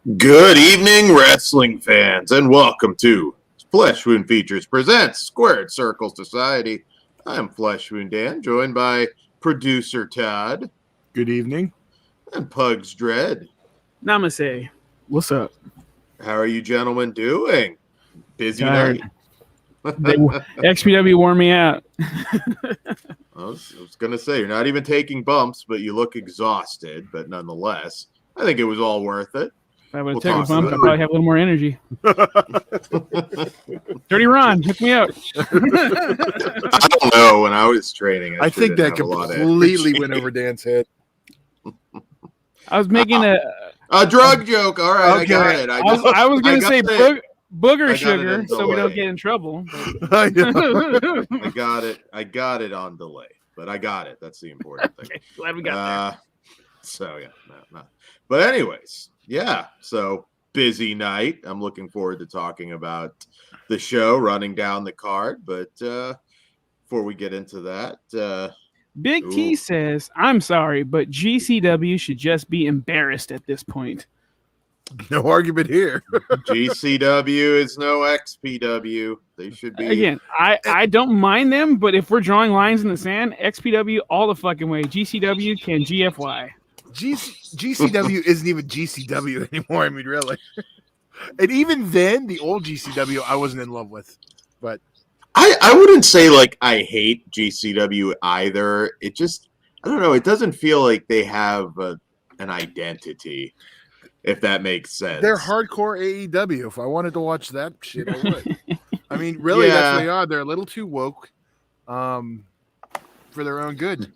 Good evening, wrestling fans, and welcome to Flesh Wound Features presents Squared Circle Society. I'm Flesh Wound Dan, joined by producer Todd. Good evening. And Pugs Dread. Namaste. What's up? How are you gentlemen doing? Busy night? XPW wore me out. I was going to say, you're not even taking bumps, but you look exhausted. But nonetheless, I think it was all worth it. If I would have taken a bump, I'd probably have a little more energy. Dirty Ron, hook me up. I don't know. When I was training, I think that completely went over Dan's head. I was making a drug joke. All right, okay. I got it. I was going to say booger sugar, so we don't get in trouble. I got it. I got it on delay, but I got it. That's the important thing. Okay, glad we got there. So yeah, no. But anyways, yeah. So busy night. I'm looking forward to talking about the show running down the card. But before we get into that, Big T says, "I'm sorry, but GCW should just be embarrassed at this point." No argument here. GCW is no XPW. They should be. Again, I don't mind them, but if we're drawing lines in the sand, XPW all the fucking way. GCW can GFY. GCW isn't even GCW anymore. I mean, really. And even then, the old GCW I wasn't in love with. But I wouldn't say like I hate GCW either. It just, I don't know. It doesn't feel like they have an identity. If that makes sense. They're hardcore AEW. If I wanted to watch that shit, I would. I mean, really, that's what they are. They're a little too woke for their own good.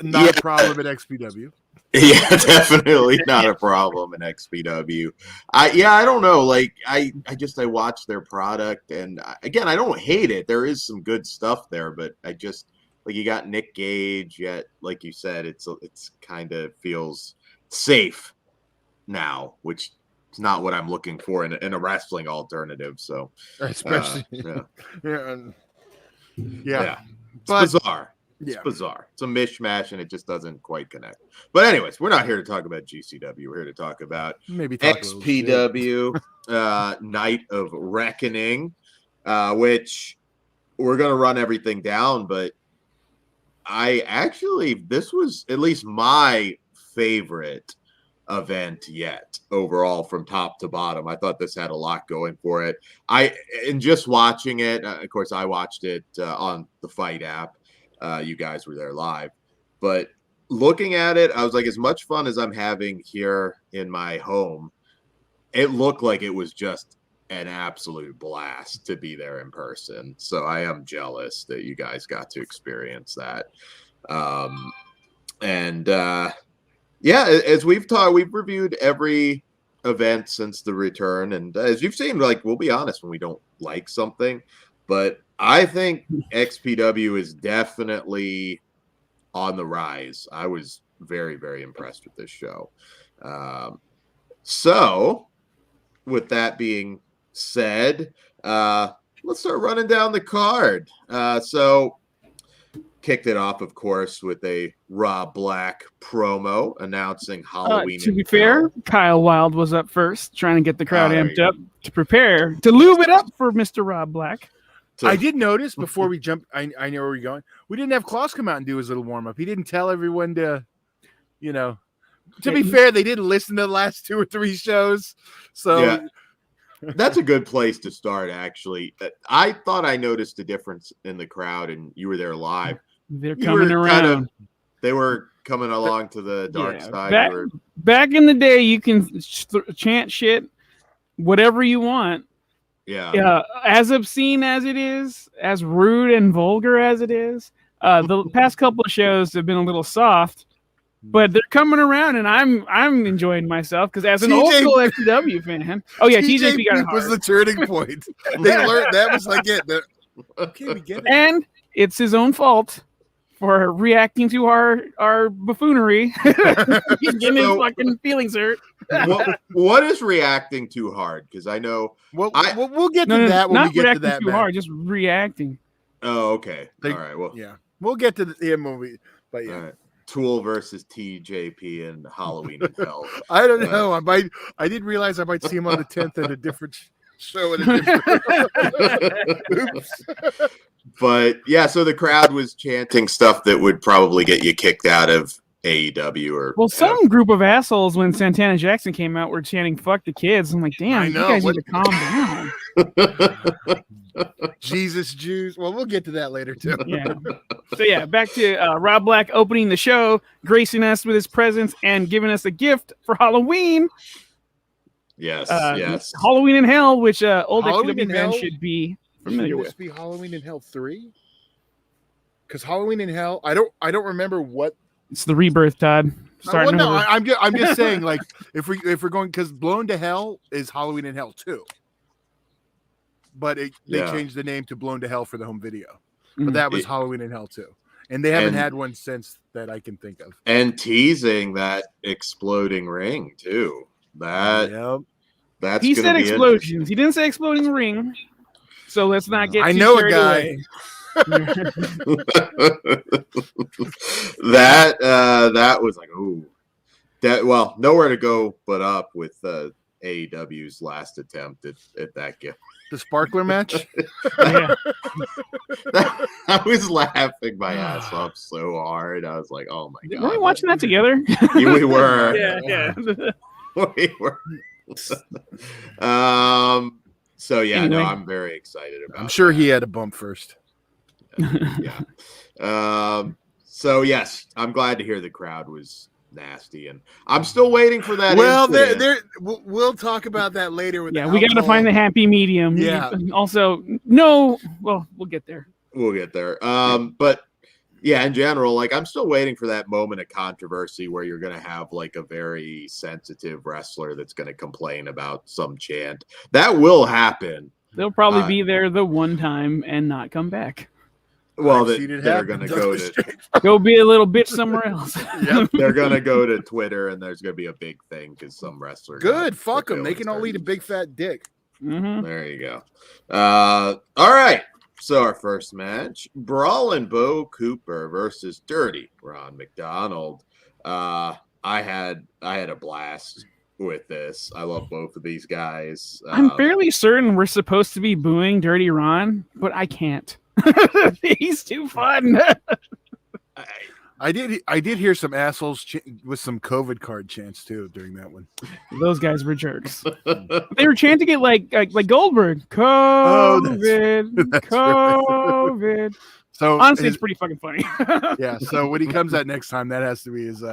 Not a problem at XPW. Yeah, definitely not a problem in XPW. I don't know. Like, I watch their product, and again, I don't hate it. There is some good stuff there, but I just, like, you got Nick Gage, yet, like you said, it's kind of feels safe now, which is not what I'm looking for in a wrestling alternative. So, especially, yeah. It's bizarre. It's bizarre. It's a mishmash, and it just doesn't quite connect. But anyways, we're not here to talk about GCW. We're here to talk about XPW, Night of Reckoning, which we're going to run everything down. But this was at least my favorite event yet overall from top to bottom. I thought this had a lot going for it. And just watching it, of course, I watched it on the Fight app. You guys were there live, but looking at it, I was like, as much fun as I'm having here in my home, it looked like it was just an absolute blast to be there in person. So I am jealous that you guys got to experience that. As we've talked, we've reviewed every event since the return. And as you've seen, like, we'll be honest when we don't like something, but I think XPW is definitely on the rise. I was very, very impressed with this show. So with that being said, let's start running down the card. So kicked it off, of course, with a Rob Black promo announcing Halloween. To be fair, Kyle Wilde was up first, trying to get the crowd amped up to prepare to lube it up for Mr. Rob Black. I did notice before we jumped, I know where we're going. We didn't have Klaus come out and do his little warm up. He didn't tell everyone to, to be fair, they didn't listen to the last 2 or 3 shows. So yeah. That's a good place to start, actually. I thought I noticed a difference in the crowd, and you were there live. They're coming around. They were coming along to the dark side. Back in the day, you can chant shit, whatever you want. Yeah. As obscene as it is, as rude and vulgar as it is, the past couple of shows have been a little soft, but they're coming around, and I'm enjoying myself because as an old school XPW fan, TJP got it hard. Was the turning point. They learned that was like it. Okay, we get it, and it's his own fault for reacting to our buffoonery. He's getting his fucking feelings hurt. What is reacting too hard? Because I know we'll get to that when we get to that. Too hard, just reacting. Oh, okay. All right. Well, yeah, we'll get to the movie, but yeah. All right. Tool versus TJP and Halloween in Hell. I don't know. I didn't realize I might see him on the 10th at a different show. At a different... Oops. But yeah, so the crowd was chanting stuff that would probably get you kicked out of AEW or some group of assholes when Santana Jackson came out were chanting "fuck the kids." I'm like, damn, you guys need to calm down. Jesus Jews. Well, we'll get to that later too. Yeah. So yeah, back to Rob Black opening the show, gracing us with his presence, and giving us a gift for Halloween. Yes, Halloween in Hell, which old Halloween XPW in fans Hell? should be familiar Should with. this be Halloween in Hell 3? Because Halloween in Hell, I don't remember what. It's the rebirth, Todd. Starting over. I'm just saying, like, if we're going, because Blown to Hell is Halloween in Hell 2, but they changed the name to Blown to Hell for the home video. But that was Halloween in Hell 2, and they haven't had one since that I can think of. And teasing that exploding ring too. That's he said explosions. He didn't say exploding ring. So let's not get. I too know a carried guy. away. That was like, ooh, nowhere to go but up with AEW's last attempt at that gift. The sparkler match. Yeah. I was laughing my ass off so hard. I was like, oh my god, Were we watching that together? We were. Yeah. We were. So yeah, Anyway. no, I'm very excited about. I'm sure that. he had a bump first. Yeah. So yes, I'm glad to hear the crowd was nasty, and I'm still waiting for that. Well, incident. we'll talk about that later. With We got to find the happy medium. Yeah. Also, no. Well, we'll get there. We'll get there. But yeah, in general, like I'm still waiting for that moment of controversy where you're going to have like a very sensitive wrestler that's going to complain about some chant. That will happen. They'll probably be there the one time and not come back. Well, they're going to go be a little bitch somewhere else. Yep. They're going to go to Twitter, and there's going to be a big thing because some wrestler. Good, fuck them. They can all eat a big fat dick. Mm-hmm. There you go. All right. So our first match, Brawlin' Bo Cooper versus Dirty Ron McDonald. I had a blast with this. I love both of these guys. I'm fairly certain we're supposed to be booing Dirty Ron, but I can't. He's too fun. I did hear some assholes with some COVID card chants too during that one. Those guys were jerks. They were chanting it like Goldberg. COVID, that's COVID. Right. So honestly, it's pretty fucking funny. Yeah. So when he comes out next time, that has to be his.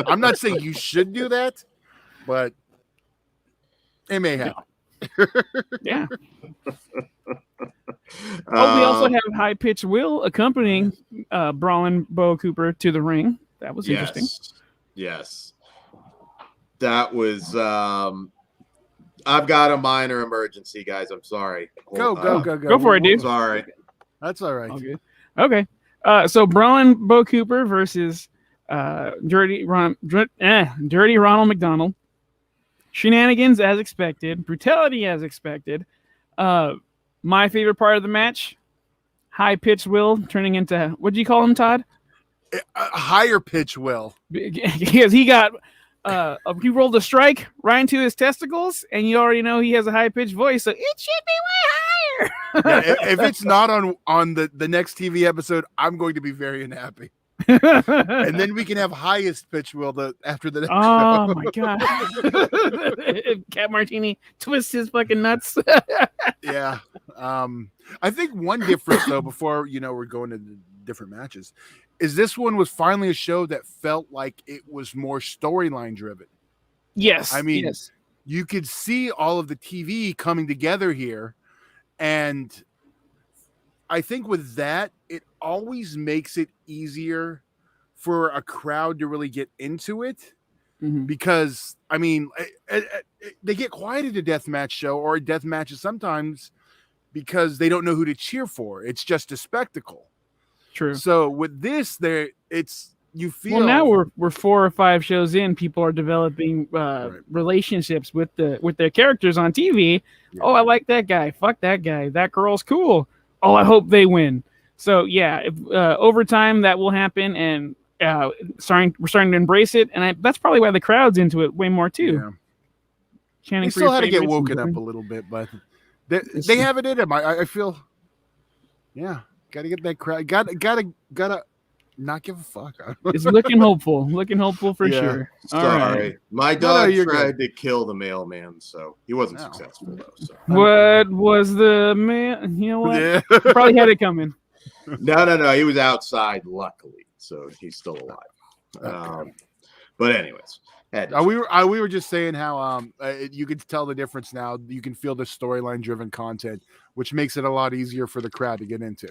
I'm not saying you should do that, but it may happen. Yeah. We also have High Pitch Will accompanying Brawlin' Bo Cooper to the ring. That was interesting. Yes. That was I've got a minor emergency, guys. I'm sorry. Go. Go for it, dude. Sorry. That's all right. All good. Okay. So Brawlin' Bo Cooper versus Dirty Ronald McDonald. Shenanigans as expected. Brutality as expected. My favorite part of the match, High Pitch Will turning into, what do you call him, Todd? A higher pitch Will. Because he got, he rolled a strike right into his testicles, and you already know he has a high pitched voice, so it should be way higher. If it's not on the next TV episode, I'm going to be very unhappy. And then we can have highest pitch Will after the next show. My god. Cat Martini twists his fucking nuts. Yeah. I think one difference though, before we're going to the different matches, is this one was finally a show that felt like it was more storyline driven. Yes. I mean, you could see all of the TV coming together here, and I think with that, it always makes it easier for a crowd to really get into it. Mm-hmm. Because, I mean, they get quiet at a deathmatch show or death matches sometimes because they don't know who to cheer for. It's just a spectacle. True. So with this, you feel. Well, now we're 4 or 5 shows in. People are developing relationships with their characters on TV. Yeah. Oh, I like that guy. Fuck that guy. That girl's cool. Oh, I hope they win. So yeah, over time that will happen, and we're starting to embrace it, and that's probably why the crowd's into it way more too. Yeah. Chanting He for your still had to get favorites and woken up doing- a little bit, but they have it in him. I feel, yeah, got to get that crowd. Gotta not give a fuck. It's looking hopeful for Yeah. sure. All Sorry, right. my No, dog you're tried to kill the mailman, so he wasn't No. successful though. So. What was the man? You know what? Yeah. You probably had it coming. No, he was outside, luckily, so he's still alive. Okay. But anyways, we were just saying how you can tell the difference now. You can feel the storyline driven content, which makes it a lot easier for the crowd to get into.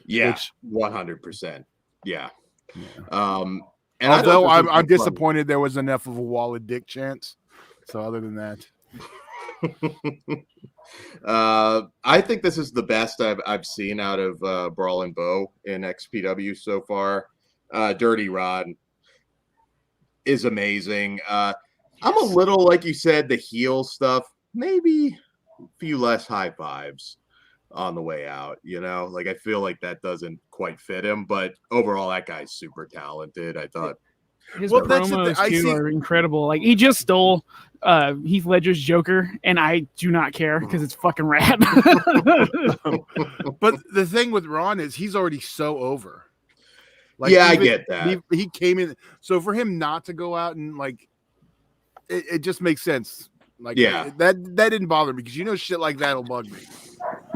yeah, 100%. Yeah. And although I'm disappointed there was enough of a wall of dick chance. So other than that, I think this is the best I've seen out of Brawl and Bow in XPW so far. Dirty Rod is amazing. I'm a little, like you said, the heel stuff, maybe a few less high fives on the way out, like I feel like that doesn't quite fit him, but overall that guy's super talented. I thought his promos too are incredible. Like he just stole Heath Ledger's Joker, and I do not care because it's fucking rad. But the thing with Ron is he's already so over. Like, yeah, I get that. He came in, so for him not to go out and like, it just makes sense. Like, yeah, that didn't bother me because shit like that'll bug me.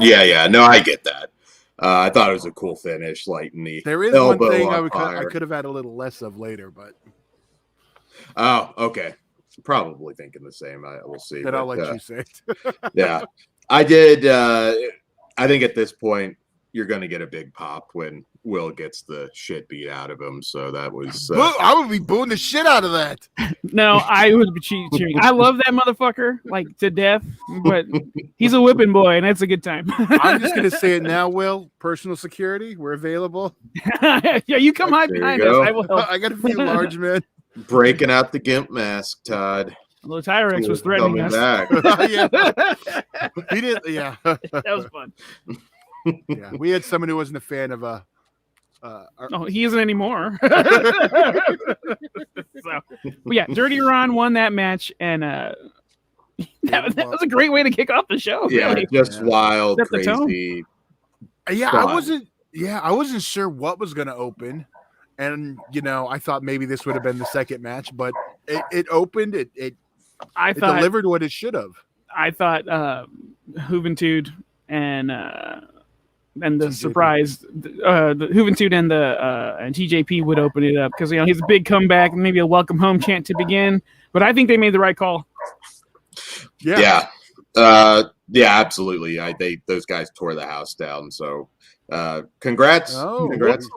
Yeah, no, I get that. I thought it was a cool finish, lighting the there is elbow one thing I could have had a little less of later, but oh, okay, probably thinking the same. We'll see. Then I'll let you say it. Yeah, I did. I think at this point you're going to get a big pop when Will gets the shit beat out of him. So that was. I would be booing the shit out of that. No, I would be cheering. I love that motherfucker like to death, but he's a whipping boy, and that's a good time. I'm just going to say it now, Will. Personal security, we're available. Yeah, you come hide behind us. I will help. I got a few large men. Breaking out the gimp mask, Todd. Although Tyrex was threatening us. Back. Yeah. He did. Yeah. That was fun. Yeah, we had someone who wasn't a fan of he isn't anymore. So, yeah, Dirty Ron won that match, and that was a great way to kick off the show. Yeah, really. just wild, Set the tone. crazy. Yeah, I wasn't sure what was going to open, and I thought maybe this would have been the second match, but it opened. It delivered what it should have. I thought Juventud and the surprise, the Juventud and and TJP would open it up because he's a big comeback, maybe a welcome home chant to begin. But I think they made the right call. Yeah, absolutely. Those guys tore the house down. So, congrats! Congrats!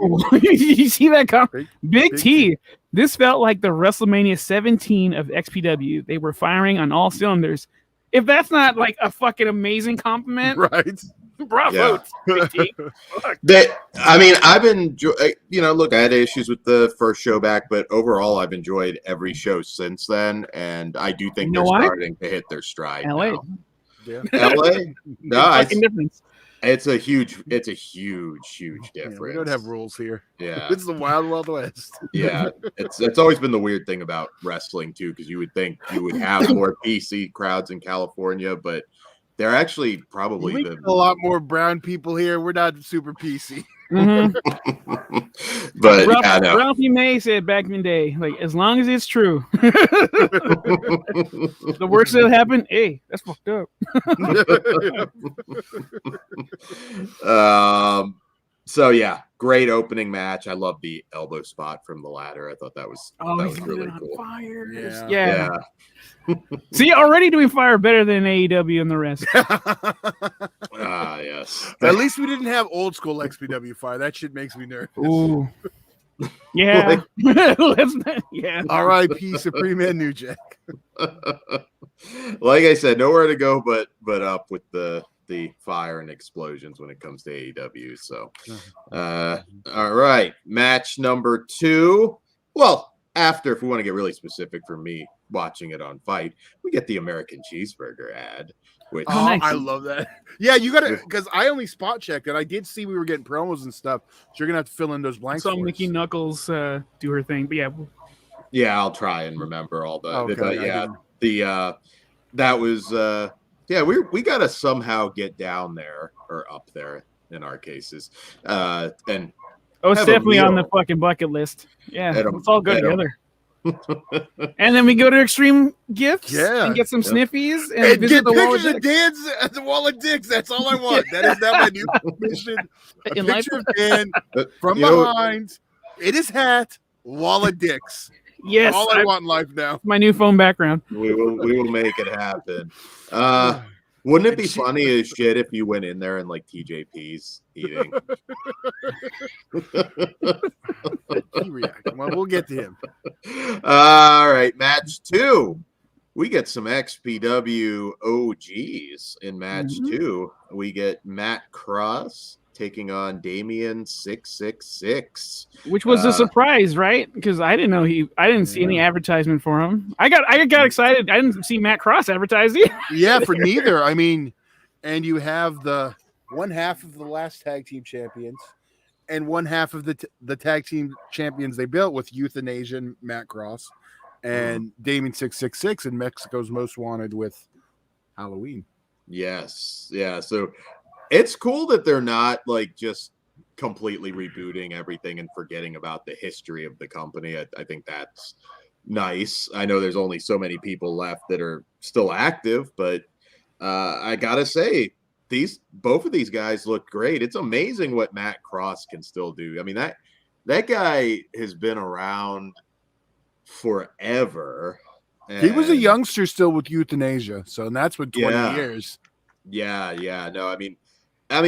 You see that comment? Big T. T. This felt like the WrestleMania 17 of XPW. They were firing on all cylinders. If that's not like a fucking amazing compliment, right? Bravo, Big T. I've enjoyed. Look, I had issues with the first show back, but overall, I've enjoyed every show since then, and I do think they're starting to hit their stride. LA, now. Yeah. LA, no, difference. it's a huge difference. Yeah, we don't have rules here. Yeah, It's the Wild Wild West. yeah. It's always been the weird thing about wrestling too, because you would think you would have more PC crowds in California, but they're actually probably We get a lot more brown people here. We're not super PC. Mm-hmm. But Ralphie May said back in the day, like, as long as it's true. The worst that happened, hey, that's fucked up. So yeah, great opening match. I love the elbow spot from the ladder. I thought that was really cool. Fire. Yeah. See, already doing fire better than AEW and the rest. Yes. At least we didn't have old school XPW fire. That shit makes me nervous. Ooh. Yeah. Yeah. R.I.P. Supreme and New Jack. Like I said, nowhere to go but up with the fire and explosions when it comes to AEW. So, all right, match number 2. Well, if we want to get really specific for me watching it on Fight, we get the American Cheeseburger ad. Which Oh, nice. I love that. Yeah, you got to, because I only spot checked and I did see we were getting promos and stuff. So you're gonna have to fill in those blanks. saw for Mickey us. Knuckles do her thing, but yeah, yeah, I'll try and remember all the. Okay, But I yeah, didn't. that was yeah, we got to somehow get down there or up there in our cases, and oh, it's have a definitely on the meal fucking bucket list. Yeah, at a- let's all go at a- together. And then we go to Extreme Gifts Yeah. and get some Yep. sniffies and, And visit get the wall of pictures of dicks. Dan's at the wall of dicks. That's all I want. That is now my new mission. A In life. picture of Dan from You know, behind in his hat, wall of dicks. Yes, All I want in life now. my new phone background. we will make it happen. Wouldn't it be funny as shit if you went in there and like TJP's eating? He reacted. Well, we'll get to him. All right, match 2. We get some XPW OGs in match 2. We get Matt Cross taking on Damien 666. Which was a surprise, right? Because I didn't know I didn't see any advertisement for him. I got excited. I didn't see Matt Cross advertising. Yeah, for neither. I mean, and you have the one half of the last tag team champions and one half of the tag team champions they built with Euthanasia and Matt Cross and Damien 666 and Mexico's Most Wanted with Halloween. Yes. Yeah. So it's cool that they're not like just completely rebooting everything and forgetting about the history of the company. I think that's nice. I know there's only so many people left that are still active, but I gotta say, both of these guys look great. It's amazing what Matt Cross can still do. I mean, that guy has been around forever. He was a youngster still with Euthanasia, so that's been 20 years. Yeah. No, I mean,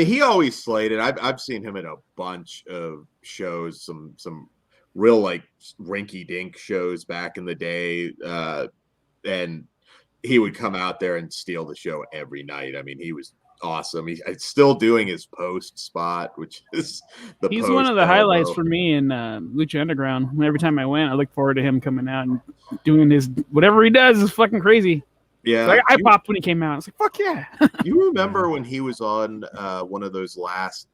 he always slayed it. I've seen him in a bunch of shows, some real like rinky dink shows back in the day, and he would come out there and steal the show every night. I mean, he was awesome. He's still doing his post spot, which is he's one of the highlights for me in Lucha Underground. Every time I went, I look forward to him coming out and doing his whatever he does is fucking crazy. Yeah, like, I popped when he came out. I was like, "Fuck yeah!" You remember when he was on one of those last?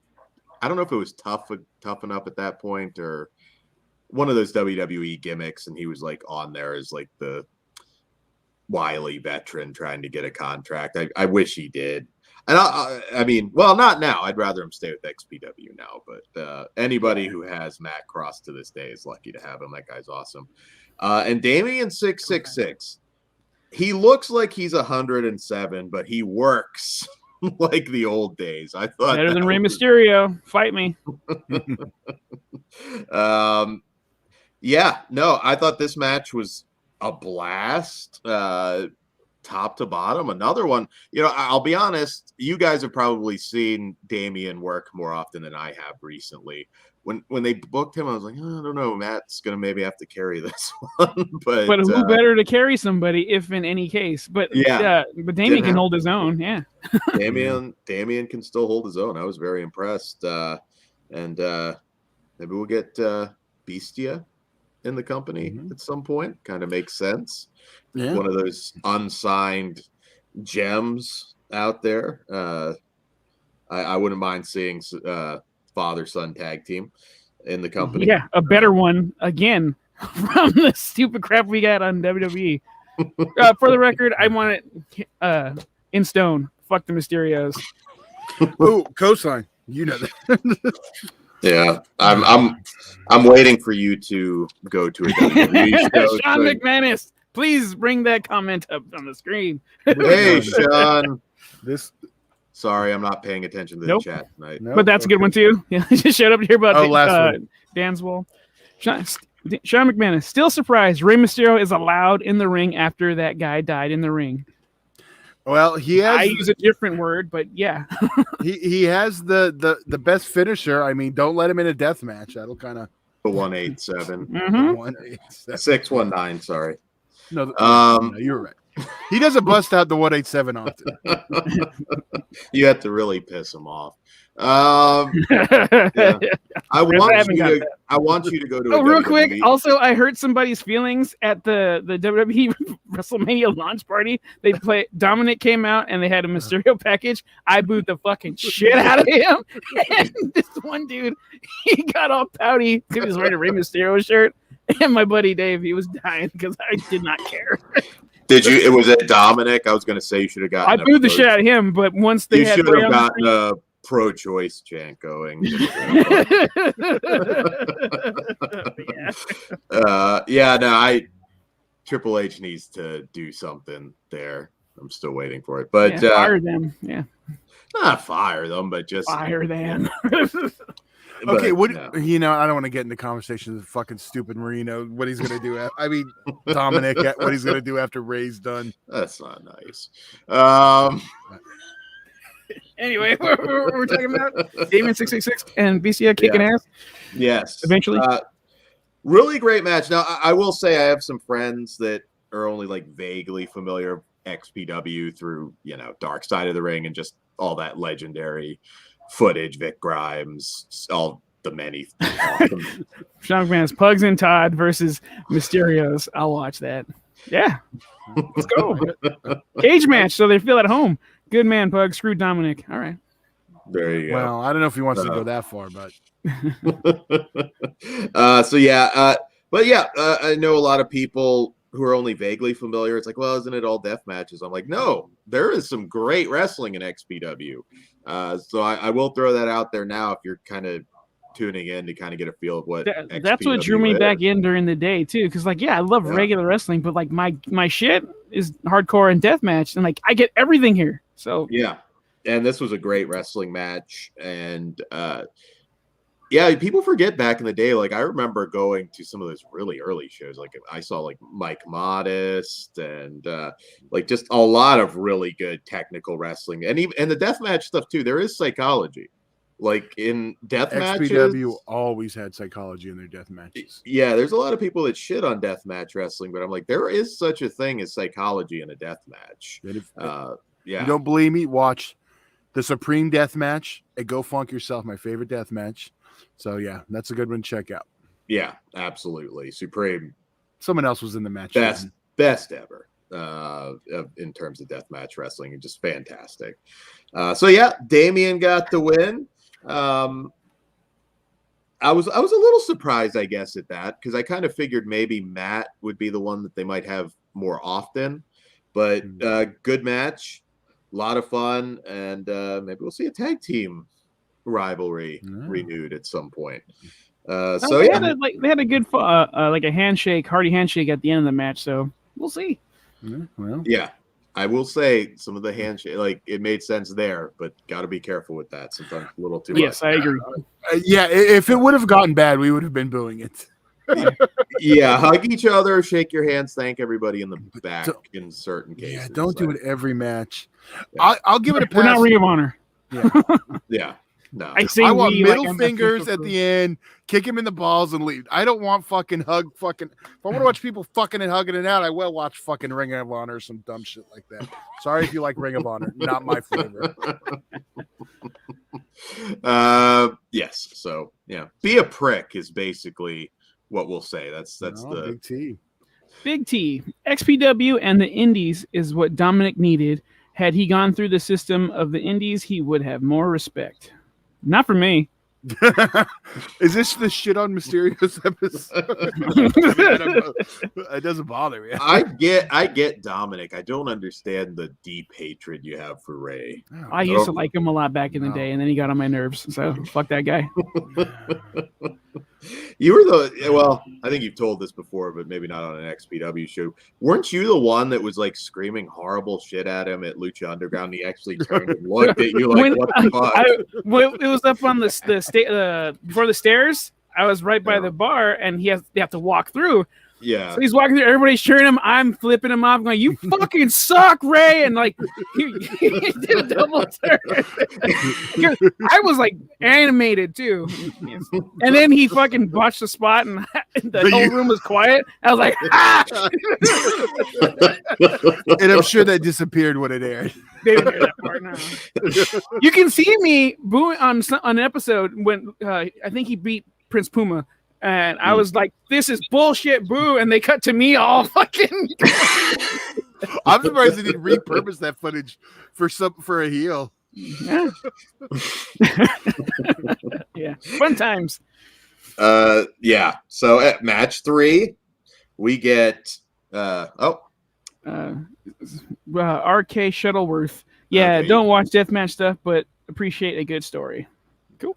I don't know if it was Tough Enough at that point or one of those WWE gimmicks, and he was like on there as like the wily veteran trying to get a contract. I wish he did. And I mean, well, not now. I'd rather him stay with XPW now. But anybody who has Matt Cross to this day is lucky to have him. That guy's awesome. And Damien 666. He looks like he's 107, but he works like the old days. I thought better than Rey Mysterio. Fight me. Yeah, no, I thought this match was a blast, top to bottom. Another one. You know, I'll be honest. You guys have probably seen Damien work more often than I have recently. When they booked him, I was like, oh, I don't know, Matt's gonna maybe have to carry this one. but who better to carry somebody if in any case? But but Damien can hold his own. Yeah, Damien can still hold his own. I was very impressed. And maybe we'll get Bestia in the company at some point. Kind of makes sense. Yeah. One of those unsigned gems out there. I wouldn't mind seeing father-son tag team in the company. Yeah, a better one again from the stupid crap we got on WWE. For the record, I want it in stone. Fuck the Mysterios. Oh, cosign. You know that. Yeah, I'm waiting for you to go to a WWE show. Sean McManus, please bring that comment up on the screen. Hey, Sean. Sorry, I'm not paying attention to the chat tonight. But that's a good one too. Yeah, just showed up to hear about Dan's Wall. Sean McManus, still surprised Rey Mysterio is allowed in the ring after that guy died in the ring. Well, I use a different word, but yeah. he has the best finisher. I mean, don't let him in a death match. That'll kind of the 187. 187. 619, sorry. No, you're right. He doesn't bust out the 187 often. You have to really piss him off. Yeah. I want you to go to. Oh, a real WWE. quick. Also, I hurt somebody's feelings at the WWE WrestleMania launch party. They play. Dominic came out and they had a Mysterio package. I booed the fucking shit out of him. And this one dude, he got all pouty because he was wearing a Rey Mysterio shirt. And my buddy Dave, he was dying because I did not care. Did you? It was at Dominic. I was going to say you should have gotten. I booed the shit out of him, but once they had should Bray have on gotten a pro-choice chant going. Triple H needs to do something there. I'm still waiting for it, but fire them. Yeah, not fire them, but just fire them. Okay, I don't want to get into conversations with fucking stupid Marino. What he's gonna do? Dominic. What he's gonna do after Ray's done? That's not nice. Anyway, we're talking about Damien 666 and BCA kicking ass. Yes, eventually. Really great match. Now, I will say I have some friends that are only like vaguely familiar with XPW through Dark Side of the Ring and just all that legendary footage, Vic Grimes, all the many. Sean McMahon's Pugs and Todd versus Mysterios. I'll watch that. Yeah, let's go. Cage match, so they feel at home. Good man, Pug. Screw Dominic. All right. There you go. Well, I don't know if he wants to go that far, but. I know a lot of people who are only vaguely familiar. It's like, well, isn't it all death matches? I'm like, no, there is some great wrestling in XPW. So I will throw that out there now if you're kind of tuning in to kind of get a feel of what that's what drew me back in during the day too, because I love regular wrestling, but like my shit is hardcore and deathmatch, and like I get everything here. So yeah, and this was a great wrestling match, and people forget back in the day. Like I remember going to some of those really early shows. Like I saw like Mike Modest and like just a lot of really good technical wrestling, and the deathmatch stuff too. There is psychology. Like in death matches, XPW always had psychology in their death matches. Yeah, there's a lot of people that shit on death match wrestling, but I'm like, there is such a thing as psychology in a death match. You don't believe me? Watch the Supreme Death Match at Go Funk Yourself, my favorite death match. So yeah, that's a good one to check out. Yeah, absolutely. Supreme. Someone else was in the match. Best ever in terms of death match wrestling, and just fantastic. Damien got the win. I was a little surprised, I guess, at that, because I kind of figured maybe Matt would be the one that they might have more often. But good match, a lot of fun, and maybe we'll see a tag team rivalry renewed at some point. They had a good like a handshake, hearty handshake at the end of the match. So we'll see. Yeah. I will say some of the handshake, like it made sense there, but got to be careful with that. Sometimes a little too much. Yes, I agree. If it would have gotten bad, we would have been booing it. Hug each other, shake your hands, thank everybody in the back in certain cases. Yeah, don't do it every match. Yeah. I'll give it a pass. We're not Ring of Honor. Yeah. No. I want middle fingers at the end, kick him in the balls and leave. I don't want fucking If I want to watch people fucking and hugging it out, I will watch fucking Ring of Honor or some dumb shit like that. Sorry if you like Ring of Honor. Not my flavor. Yes. So yeah. Be a prick is basically what we'll say. That's the Big T. Big T. XPW and the Indies is what Dominic needed. Had he gone through the system of the Indies, he would have more respect. Not for me. Is this the shit on Mysterio's episode? It doesn't bother me. I get Dominic. I don't understand the deep hatred you have for Ray. I used to like him a lot back in the day, and then he got on my nerves. So fuck that guy. You were I think you've told this before, but maybe not on an XPW show. Weren't you the one that was like screaming horrible shit at him at Lucha Underground? He actually turned and looked at you like, what the fuck? It was up on the before the stairs. I was right by the bar, and they have to walk through. Yeah. So he's walking through, everybody's cheering him. I'm flipping him off, going, "You fucking suck, Ray!" And like he did a double turn. I was like animated too. And then he fucking botched the spot, and the whole room was quiet. I was like, "Ah!" And I'm sure that disappeared when it aired. They didn't hear that part now. You can see me booing on an episode when I think he beat Prince Puma. And I was like, "This is bullshit, boo!" And they cut to me all fucking. I'm surprised they didn't repurpose that footage for a heel. Yeah. Yeah, fun times. Yeah. So at match 3, we get RK Shuttleworth. Yeah, Okay. Don't watch deathmatch stuff, but appreciate a good story. Cool.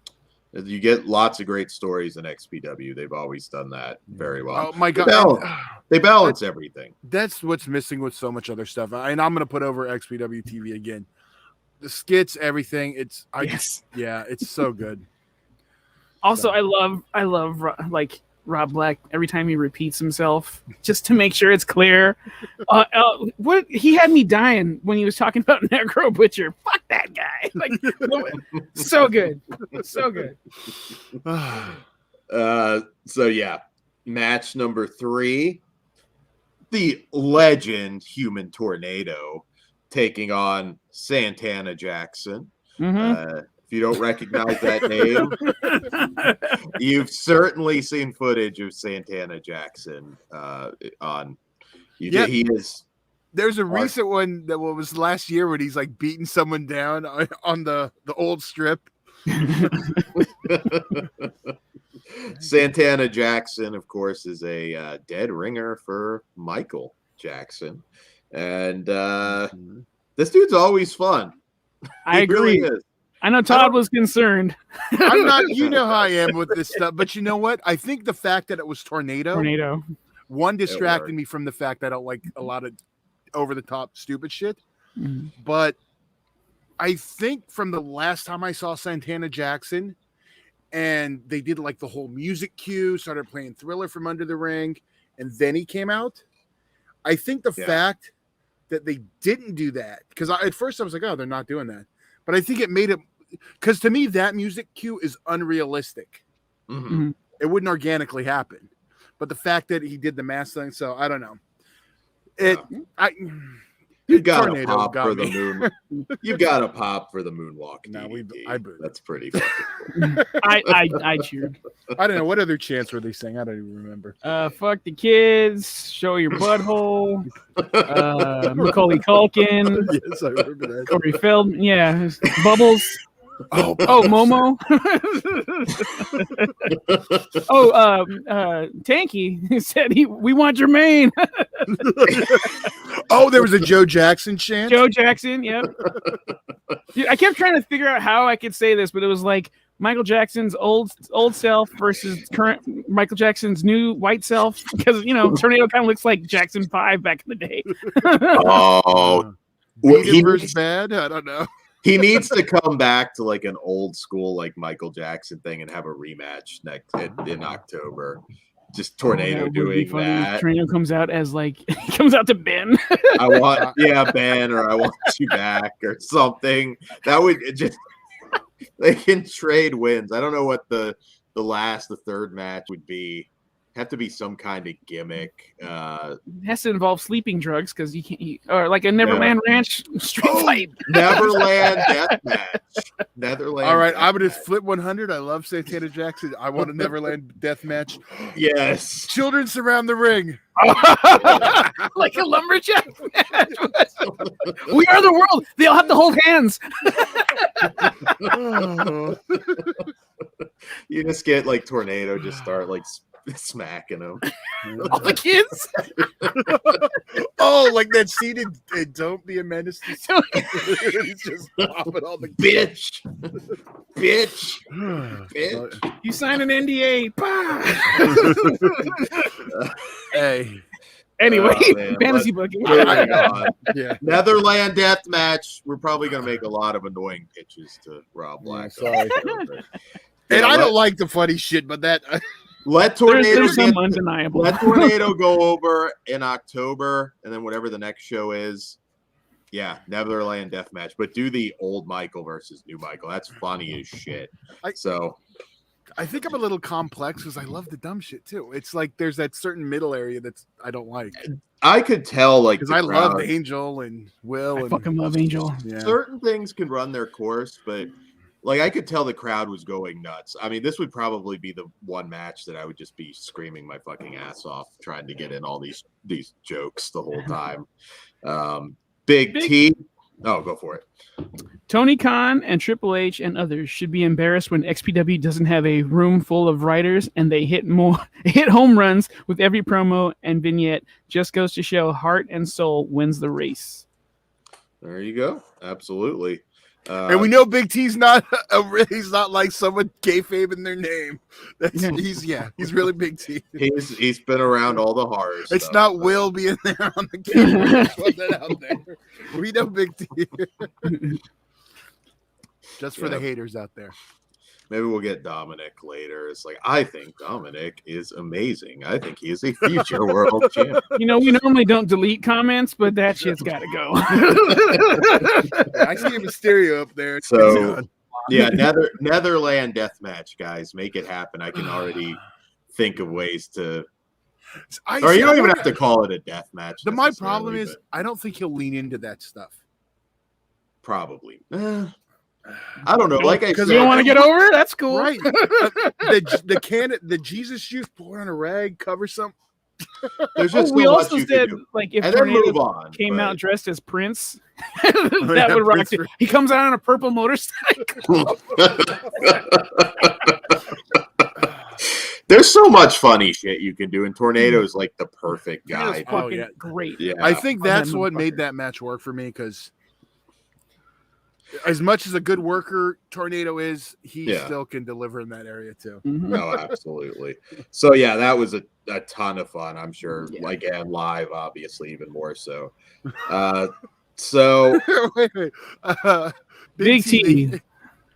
You get lots of great stories in XPW. They've always done that very well. Oh my god, they balance everything. That's what's missing with so much other stuff. And I'm gonna put over XPW TV again. The skits, everything. It's so good. Also, I love like Rob Black every time he repeats himself just to make sure it's clear. What he had me dying when he was talking about Necro Butcher. Fuck that guy! Like, so good, so good. So yeah, match number 3, the legend Human Tornado taking on Santana Jackson. Mm-hmm. If you don't recognize that name, you've certainly seen footage of Santana Jackson on. He is. There's a recent one that was last year when he's like beating someone down on the old strip. Santana Jackson, of course, is a dead ringer for Michael Jackson, and this dude's always fun. I agree. Really is. I know Todd was concerned. I'm not. You know how I am with this stuff, but you know what? I think the fact that it was Tornado one distracted me from the fact that I don't like a lot of over the top stupid shit. Mm-hmm. But I think from the last time I saw Santana Jackson, and they did like the whole music cue, started playing Thriller from Under the Ring, and then he came out. I think the fact that they didn't do that, because at first I was like, oh, they're not doing that. But I think it made it, because to me, that music cue is unrealistic. Mm-hmm. It wouldn't organically happen. But the fact that he did the mask thing, so I don't know. You got to pop for the moon. You got to pop for the moonwalk. No, I booed. That's pretty fucking cool. I cheered. I don't know what other chants were they saying. I don't even remember. Fuck the kids. Show your butthole. Macaulay Culkin. Yes, I remember that. Corey Feldman. Yeah, Bubbles. Oh, Momo. Tanky said we want Jermaine. Oh, there was a Joe Jackson chant. Joe Jackson, yep. Dude, I kept trying to figure out how I could say this, but it was like Michael Jackson's old self versus current Michael Jackson's new white self, because Tornado kind of looks like Jackson 5 back in the day. He versus bad. I don't know. He needs to come back to like an old school like Michael Jackson thing and have a rematch in October. Just Tornado doing that. Tornado comes out as comes out to Ben. I want Ben, or I want you back or something. That would just they can trade wins. I don't know what the third match would be. Have to be some kind of gimmick. It has to involve sleeping drugs because you can't eat, or like a Neverland Ranch street fight. Neverland Deathmatch. Netherland. All right, I'm gonna flip 100. I love Santana Jackson. I want a Neverland Deathmatch. Yes. Children surround the ring. Like a lumberjack match. We are the world. They all have to hold hands. You just get like Tornado, just start like smacking them. All the kids. Oh, like that scene in Don't Be a Menace. He's just popping all the bitch. You sign an NDA. Hey. Anyway, fantasy booking. Yeah. Netherland Deathmatch. We're probably going to make a lot of annoying pitches to Rob Black. Sorry. And I don't like the funny shit, but that let Tornado there's some undeniable. Let Tornado go over in October, and then whatever the next show is. Yeah, Neverland Deathmatch, but do the old Michael versus new Michael. That's funny as shit. I think I'm a little complex because I love the dumb shit too. It's like there's that certain middle area that's I don't like. I could tell, like, because I love Angel and Will. I fucking love Angel. Yeah. Certain things can run their course, but like I could tell the crowd was going nuts. I mean, this would probably be the one match that I would just be screaming my fucking ass off trying to get in all these jokes the whole time. Big T. Oh, go for it. Tony Khan and Triple H and others should be embarrassed when XPW doesn't have a room full of writers and they hit home runs with every promo and vignette. Just goes to show heart and soul wins the race. There you go. Absolutely. And we know Big T's not he's not like someone kayfabe in their name. He's really Big T. He's been around all the horror stuff. It's not Will being there on the camera. Put that out there. We know Big T. Just for the haters out there. Maybe we'll get Dominic later. It's like, I think Dominic is amazing. I think he is a future world champion. You know, we normally don't delete comments, but that shit's got to go. I see a Mysterio up there. So, yeah, Netherland Deathmatch, guys. Make it happen. I can already think of ways to... Or you don't even have to call it a deathmatch. My problem is, I don't think he'll lean into that stuff. Probably. I don't know. Like I said, you don't want to get over it? That's cool. Right. The Jesus juice, pour it on a rag, cover something. There's just we so also much said, like, if Tornado came out dressed as Prince, that would rock. He comes out on a purple motorcycle. There's so much funny shit you can do, and Tornado is like the perfect guy. Great. Yeah. I think that's what made that match work for me, because as much as a good worker Tornado is, he still can deliver in that area too. Mm-hmm. No, absolutely. So yeah, that was a ton of fun. I'm sure, like, and live, obviously, even more so. So wait. Big T,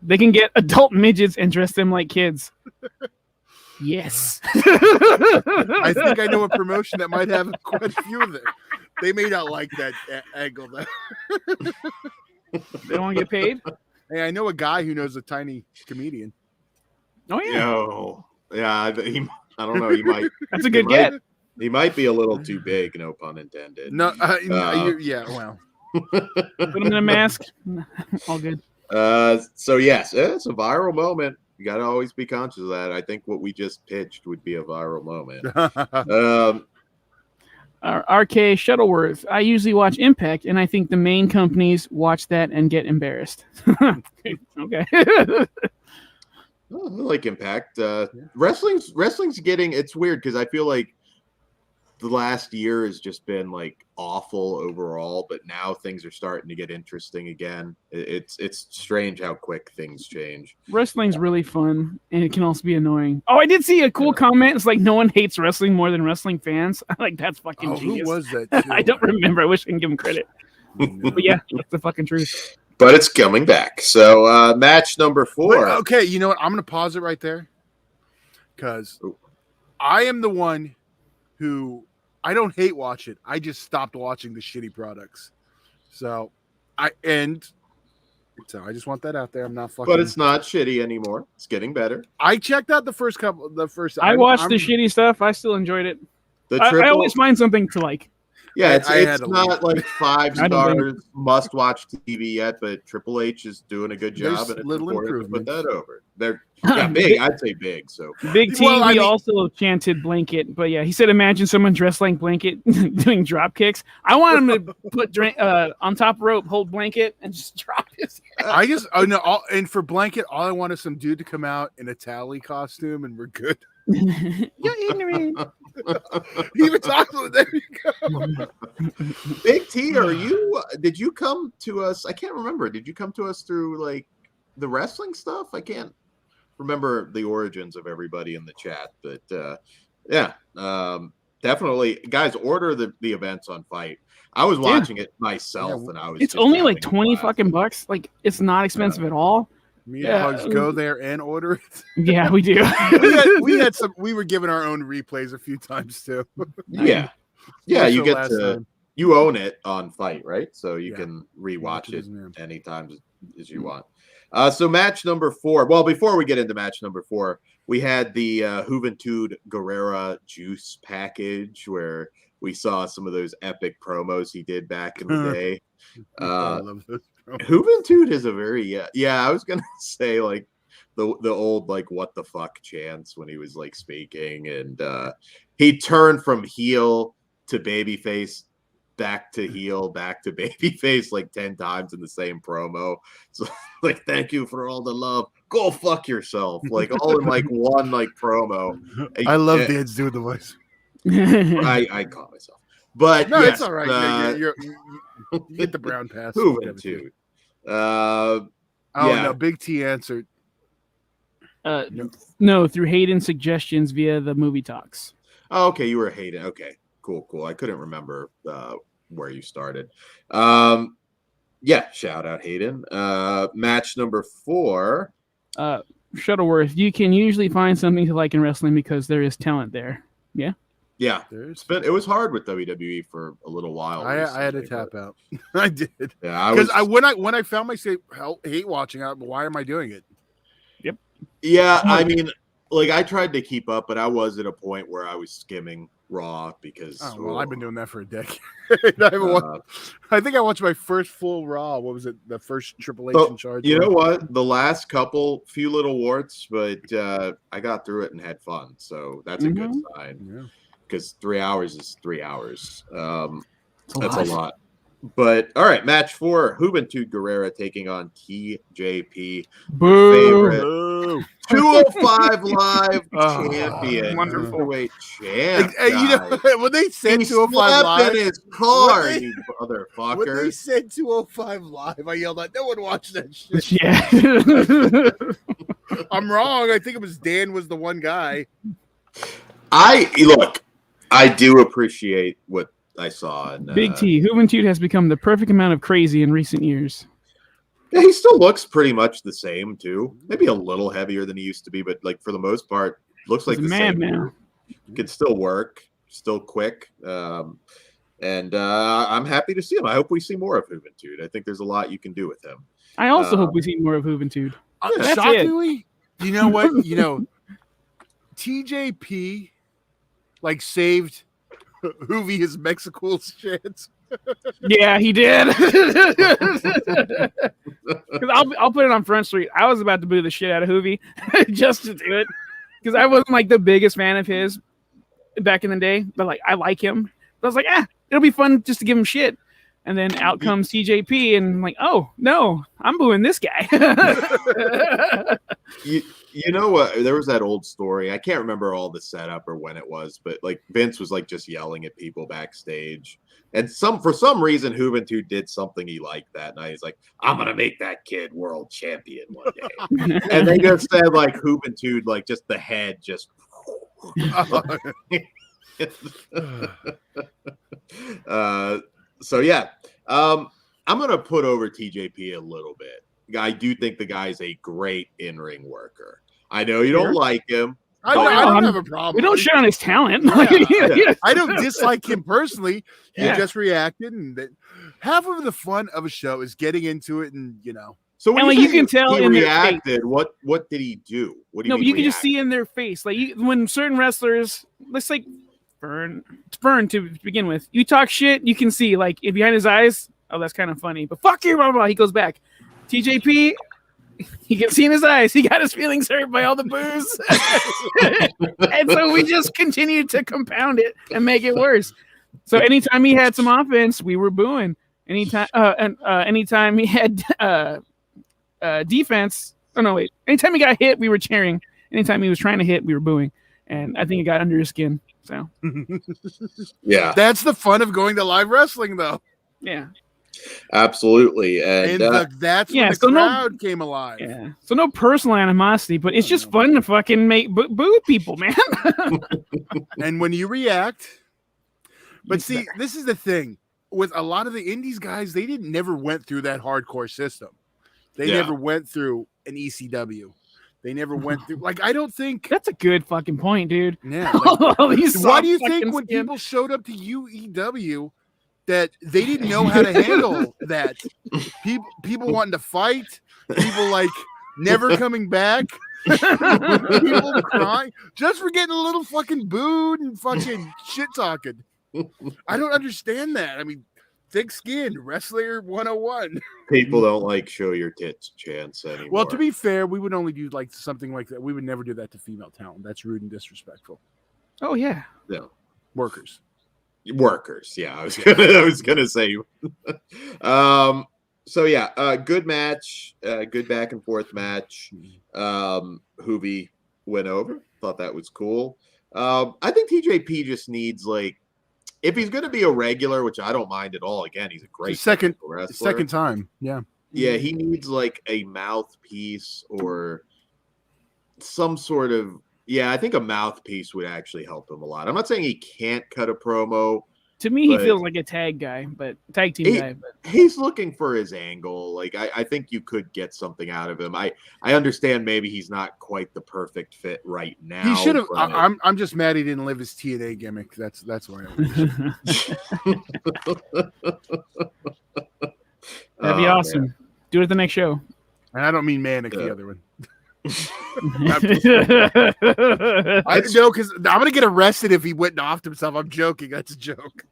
they can get adult midgets and dress them like kids. Yes. I think I know a promotion that might have quite a few of them. They may not like that angle though. They don't want to get paid? Hey, I know a guy who knows a tiny comedian. Oh, yeah. No. Yeah, I don't know. He might. That's a good get. He might be a little too big, no pun intended. No, yeah, well. Put him in a mask. All good. So, yes, it's a viral moment. You got to always be conscious of that. I think what we just pitched would be a viral moment. RK Shuttleworth. I usually watch Impact, and I think the main companies watch that and get embarrassed. Okay. I like Impact. Wrestling's getting, it's weird because I feel like the last year has just been like awful overall, but now things are starting to get interesting again. It's strange how quick things change. Wrestling's really fun, and it can also be annoying. Oh, I did see a cool comment. It's like, no one hates wrestling more than wrestling fans. Like, that's fucking genius. Who was that? I don't remember. I wish I can give him credit. But yeah, that's the fucking truth. But it's coming back. So match number 4. Okay, you know what? I'm going to pause it right there, because I am the one who, I don't hate watch it. I just stopped watching the shitty products. So I just want that out there. I'm not fucking. But it's not shitty anymore. It's getting better. I checked out the first. I watched the shitty stuff. I still enjoyed it. I always find something to like. Yeah, it's not like 5 stars must-watch TV yet, but Triple H is doing a good job, and it's little important to put that over. They're big. I'd say big. So Big T. Also chanted Blanket, but yeah, he said, "Imagine someone dressed like Blanket doing drop kicks." I want him to put on top rope, hold Blanket, and just drop his head. And for Blanket, all I want is some dude to come out in a tally costume, and we're good. You're ignorant. He even talks about there you go. Big T, did you come to us? I can't remember. Did you come to us through like the wrestling stuff? I can't remember the origins of everybody in the chat, but definitely, guys, order the events on Fight. I was watching it myself, and I was. It's only like $20 fucking bucks. Like, it's not expensive at all. Me and Pugs go there and order it. Yeah, we do. we had some. We were given our own replays a few times too. Yeah. More You so get last to time. you own it on Fight, right? So you Yeah. can rewatch it Yeah. anytime as you want. So match number 4. Well, before we get into match number 4, we had the Juventud Guerrera juice package where we saw some of those epic promos he did back in the day. I love those promos. Juventud is a very I was gonna say like the old like what the fuck chants when he was like speaking, and he turned from heel to babyface, back to heel, back to babyface like 10 times in the same promo. So like, thank you for all the love. Go fuck yourself. Like all in like one like promo. I love Dan's doing the voice. I caught myself. But no, yes, it's all right. You get the brown pass. Juventud. No, Big T answered. No, through Hayden's suggestions via the movie talks. Oh, okay, you were Hayden. Okay, cool. I couldn't remember where you started. Shout out Hayden. Match number 4. Shuttleworth, you can usually find something to like in wrestling because there is talent there. Yeah. Yeah, it was hard with WWE for a little while. I had to tap out. I did. Yeah, because when I found myself hate watching it, why am I doing it? Yep. Yeah, I mean, like I tried to keep up, but I was at a point where I was skimming Raw because. Oh, well, I've been doing that for a decade. I think I watched my first full Raw. What was it? The first Triple H in charge. You know what? The last few little warts, but I got through it and had fun, so that's a good sign. Yeah. Because 3 hours is 3 hours. That's a lot. But all right, match 4: Juventud Guerrera taking on TJP. Boo! 205 Live champion. Wonderful. Champ. You know, when they said 205 Live in his car, you motherfucker. When they said 205 Live, I yelled out, "No one watched that shit." Yeah. I'm wrong. I think it was Dan was the one guy. I do appreciate what I saw. And, Big T, Juventud has become the perfect amount of crazy in recent years. Yeah, he still looks pretty much the same too. Maybe a little heavier than he used to be, but like for the most part, looks like the same. Now. Can still work, still quick, and I'm happy to see him. I hope we see more of Juventud. I think there's a lot you can do with him. I also hope we see more of Juventud. Shockingly, you know what? TJP like saved Hoovy his Mexico's chance. Yeah, he did. I'll put it on Front Street. I was about to boo the shit out of Hoovy just to do it because I wasn't like the biggest fan of his back in the day, but like I like him. But I was like, it'll be fun just to give him shit. And then out comes TJP, and I'm like, oh no, I'm booing this guy. You know what? There was that old story. I can't remember all the setup or when it was, but like Vince was like just yelling at people backstage, and for some reason Juventud did something he liked that night. He's like, "I'm gonna make that kid world champion one day," and they just said like Juventud, like just the head just. So yeah, I'm gonna put over TJP a little bit. I do think the guy's a great in-ring worker. I know you don't like him. I don't have a problem. We don't shit on his talent. Yeah. I don't dislike him personally. He just reacted, and half of the fun of a show is getting into it, and So when you can tell he in reacted, their face. What did he do? What do you mean you can just see in their face, like when certain wrestlers, let's like Vern to begin with, you talk shit, you can see like behind his eyes, oh, that's kind of funny, but fuck you, blah, blah, blah. He goes back. TJP, you can see in his eyes, he got his feelings hurt by all the booze. And so we just continued to compound it and make it worse. So anytime he had some offense, we were booing. Anytime he had defense, anytime he got hit, we were cheering. Anytime he was trying to hit, we were booing. And I think it got under his skin. So yeah, that's the fun of going to live wrestling, though. Yeah. Absolutely, and that's when the crowd came alive. Yeah, so no personal animosity, but it's just fun to fucking boo people, man. And when you react, but see, this is the thing with a lot of the indies guys, they never went through that hardcore system. They never went through an ECW. They never went through. Like, I don't think That's a good fucking point, dude. Yeah. Like, All these why do you soft think fucking when skin. people showed up to UEW that they didn't know how to handle that? People wanting to fight, people like never coming back, people crying just for getting a little fucking booed and fucking shit talking. I don't understand that. I mean, thick skin, wrestler 101. People don't like show your tits chance anymore. Well, to be fair, we would only do like something like that. We would never do that to female talent. That's rude and disrespectful. Oh yeah. No. Workers. Yeah, I was gonna say. So yeah, good match, good back and forth match. Hoovy went over. Thought that was cool. I think TJP just needs, like, if he's going to be a regular, which I don't mind at all. Again, he's a great second wrestler. Second time, yeah. Yeah, he needs like a mouthpiece or some sort of. Yeah, I think a mouthpiece would actually help him a lot. I'm not saying he can't cut a promo. To me, he feels like a tag guy, but tag team guy. But he's looking for his angle. Like, I think you could get something out of him. I understand maybe he's not quite the perfect fit right now. He should have. I'm just mad he didn't live his TNA gimmick. That's why. That'd be awesome. Man. Do it at the next show. And I don't mean Manic, the other one. I know, because I'm gonna get arrested if he went and offed himself. I'm joking. That's a joke.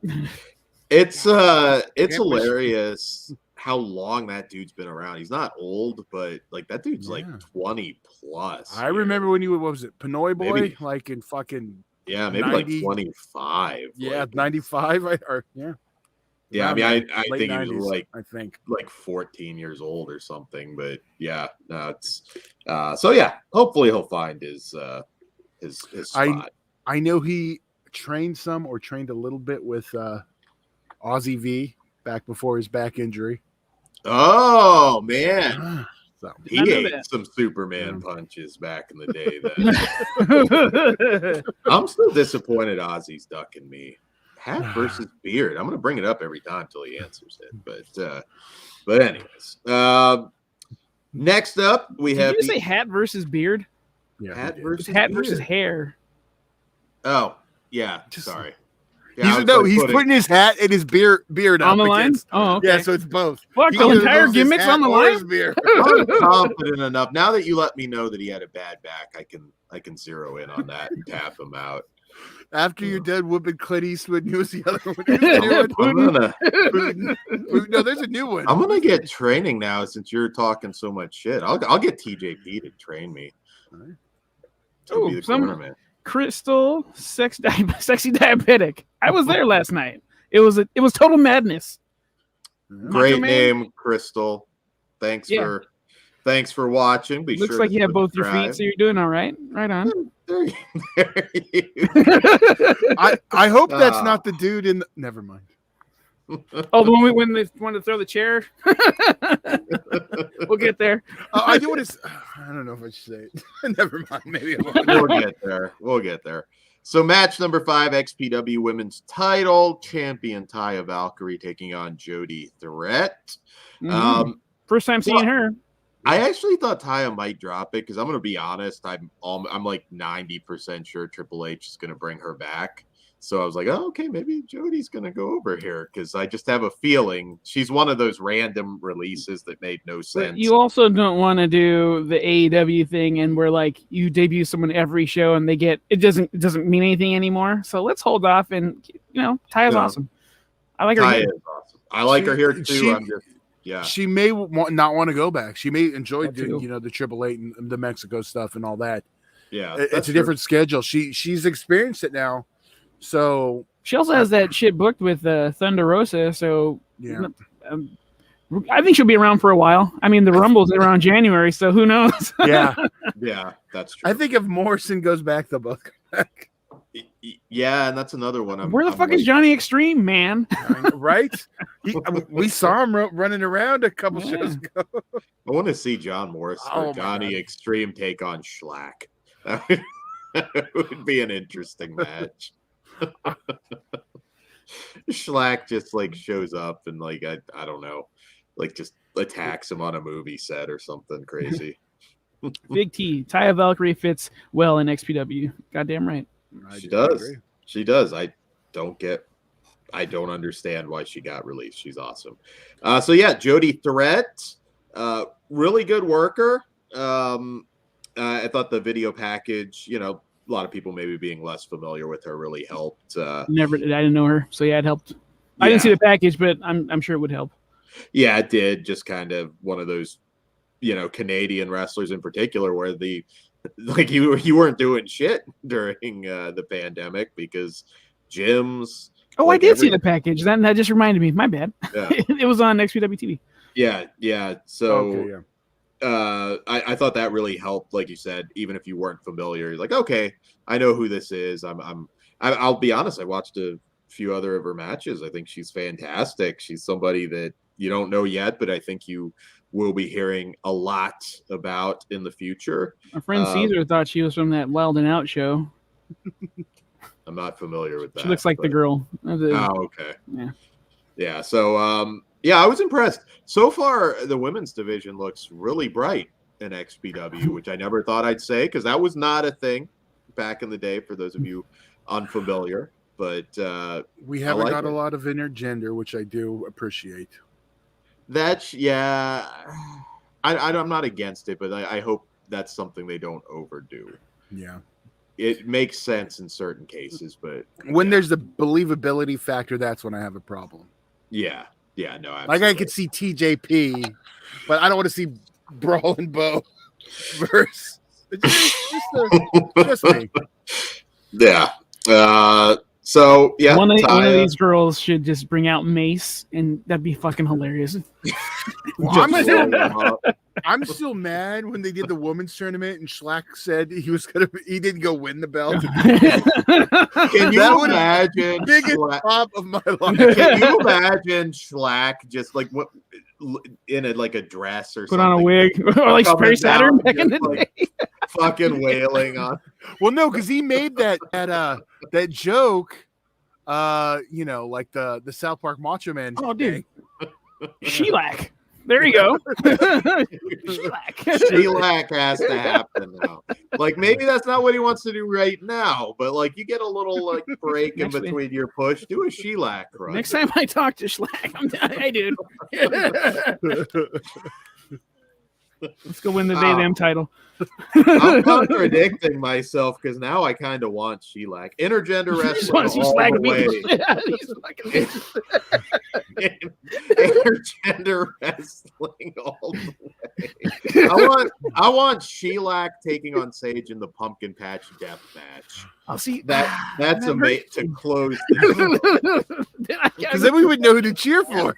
It's hilarious how long that dude's been around. He's not old, but like that dude's like 20 plus. I remember when you, what was it, Pinoy Boy? Maybe, like in fucking maybe 90, like 25. Yeah, like, 95. Yeah. Yeah, I mean, I think 90s, he was like 14 years old or something, but yeah, no, it's so yeah. Hopefully, he'll find his spot. I know he trained a little bit with Aussie V back before his back injury. Oh man, so he ate some Superman punches back in the day. Then I'm still disappointed Ozzy's ducking me. Hat versus beard. I'm going to bring it up every time until he answers it. But anyways, next up we have. Did you say hat versus beard? Yeah, hat versus hair. Oh yeah, sorry. Yeah, he's putting his hat and his beard on the line. Oh, okay. Yeah, so it's both. Fuck, the entire gimmick's on the line. I'm confident enough now that you let me know that he had a bad back. I can zero in on that and tap him out. After you're done whooping Clint Eastwood, who's the other one? No, there's a new one. I'm gonna get training now since you're talking so much shit. I'll get TJP to train me. Oh, some Crystal sexy diabetic. I was there last night. It was total madness. Great name, Crystal. Thanks for watching. Be Looks sure like you have both your feet, so you're doing all right. Right on. There you I hope that's not the dude in the... Never mind. Oh, the one when they wanted to throw the chair? We'll get there. I do want to... I don't know if I should say it. Never mind. Maybe I won't. We'll get there. So match number 5, XPW Women's Title. Champion Taya Valkyrie taking on Jody Threat. First time seeing her. I actually thought Taya might drop it because I'm going to be honest. I'm like 90% sure Triple H is going to bring her back. So I was like, oh, okay, maybe Jody's going to go over here because I just have a feeling she's one of those random releases that made no sense. But you also don't want to do the AEW thing and where like you debut someone every show and it doesn't mean anything anymore. So let's hold off and Taya's awesome. I like her. Taya is awesome. I like her here too. Yeah, she may not want to go back. She may enjoy doing, the Triple H and the Mexico stuff and all that. Yeah, it's a different schedule. She's experienced it now, so she also has that shit booked with Thunder Rosa. So yeah, I think she'll be around for a while. I mean, the Rumble's around January, so who knows? Yeah, that's true. I think if Morrison goes back, they'll both come back. Yeah, and that's another one. Where the fuck is Johnny Xtreme, man? Right? We saw him running around a couple shows ago. I want to see John Morrison or Johnny Xtreme take on Schlack. That would be an interesting match. Schlack just like shows up and like I don't know, like just attacks him on a movie set or something crazy. Big T. Taya Valkyrie fits well in XPW. Goddamn right. She does. She does. I don't understand why she got released. She's awesome. So yeah, Jody Threat, really good worker. I thought the video package, a lot of people maybe being less familiar with her really helped. I didn't know her, so yeah, it helped. I didn't see the package, but I'm sure it would help. Yeah, it did. Just kind of one of those, Canadian wrestlers in particular, where you weren't doing shit during the pandemic because gyms. Oh, I did see the package. That just reminded me. My bad. Yeah. It was on XPW TV. Yeah. So I thought that really helped. Like you said, even if you weren't familiar, you're like, okay, I know who this is. I'll be honest. I watched a few other of her matches. I think she's fantastic. She's somebody that you don't know yet, but I think you will be hearing a lot about in the future. My friend Caesar thought she was from that Wild and Out show. I'm not familiar with that. She looks like the girl. Oh, okay. Yeah. So, I was impressed. So far, the women's division looks really bright in XPW, which I never thought I'd say because that was not a thing back in the day for those of you unfamiliar. But we haven't got a lot of intergender, which I do appreciate. I'm not against it, but I hope that's something they don't overdo. Yeah. It makes sense in certain cases, but when there's the believability factor, that's when I have a problem. Yeah, no, absolutely. Like I could see TJP, but I don't want to see Brawl and Bo verse. Just me. Yeah. So yeah, one of these girls should just bring out Mace, and that'd be fucking hilarious. I'm still mad when they did the women's tournament and Schlack said he didn't go win the belt. Can you imagine? Biggest pop of my life. Can you imagine Schlack just like in a dress or put something? On a wig or like Perry Saturn back in the day? Fucking wailing on. Well, no, because he made that joke. Like the South Park Macho Man. Oh, dude, Shellac. There you go. Shellac has to happen now. Like maybe that's not what he wants to do right now, but like you get a little break in between your push. Do a Shellac run. Next time I talk to Shellac, hey dude. Let's go win the Day Them title. I'm contradicting myself because now I kind of want Shellac. Intergender wrestling all the way. Intergender wrestling all the way. I want Shellac taking on Sage in the Pumpkin Patch Deathmatch. I'll see that's a mate to close. Because then we would know who to cheer for.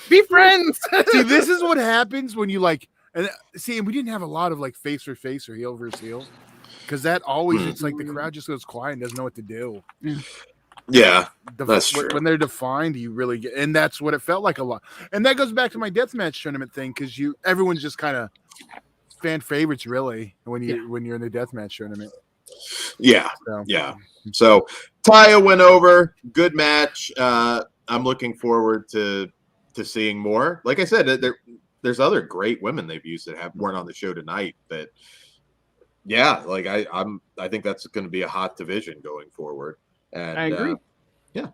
Be friends. See, this is what happens when you and we didn't have a lot of face for face or heel versus heel, because that always it's like the crowd just goes quiet and doesn't know what to do. Yeah, that's true. When they're defined, you really get, and that's what it felt like a lot. And that goes back to my deathmatch tournament thing, because everyone's just kind of fan favorites really when you're in the deathmatch tournament. Yeah, So Taya went over, good match. I'm looking forward to seeing more. Like I said, there's other great women they've used that weren't on the show tonight. But yeah, I think that's going to be a hot division going forward. And I agree. Yeah.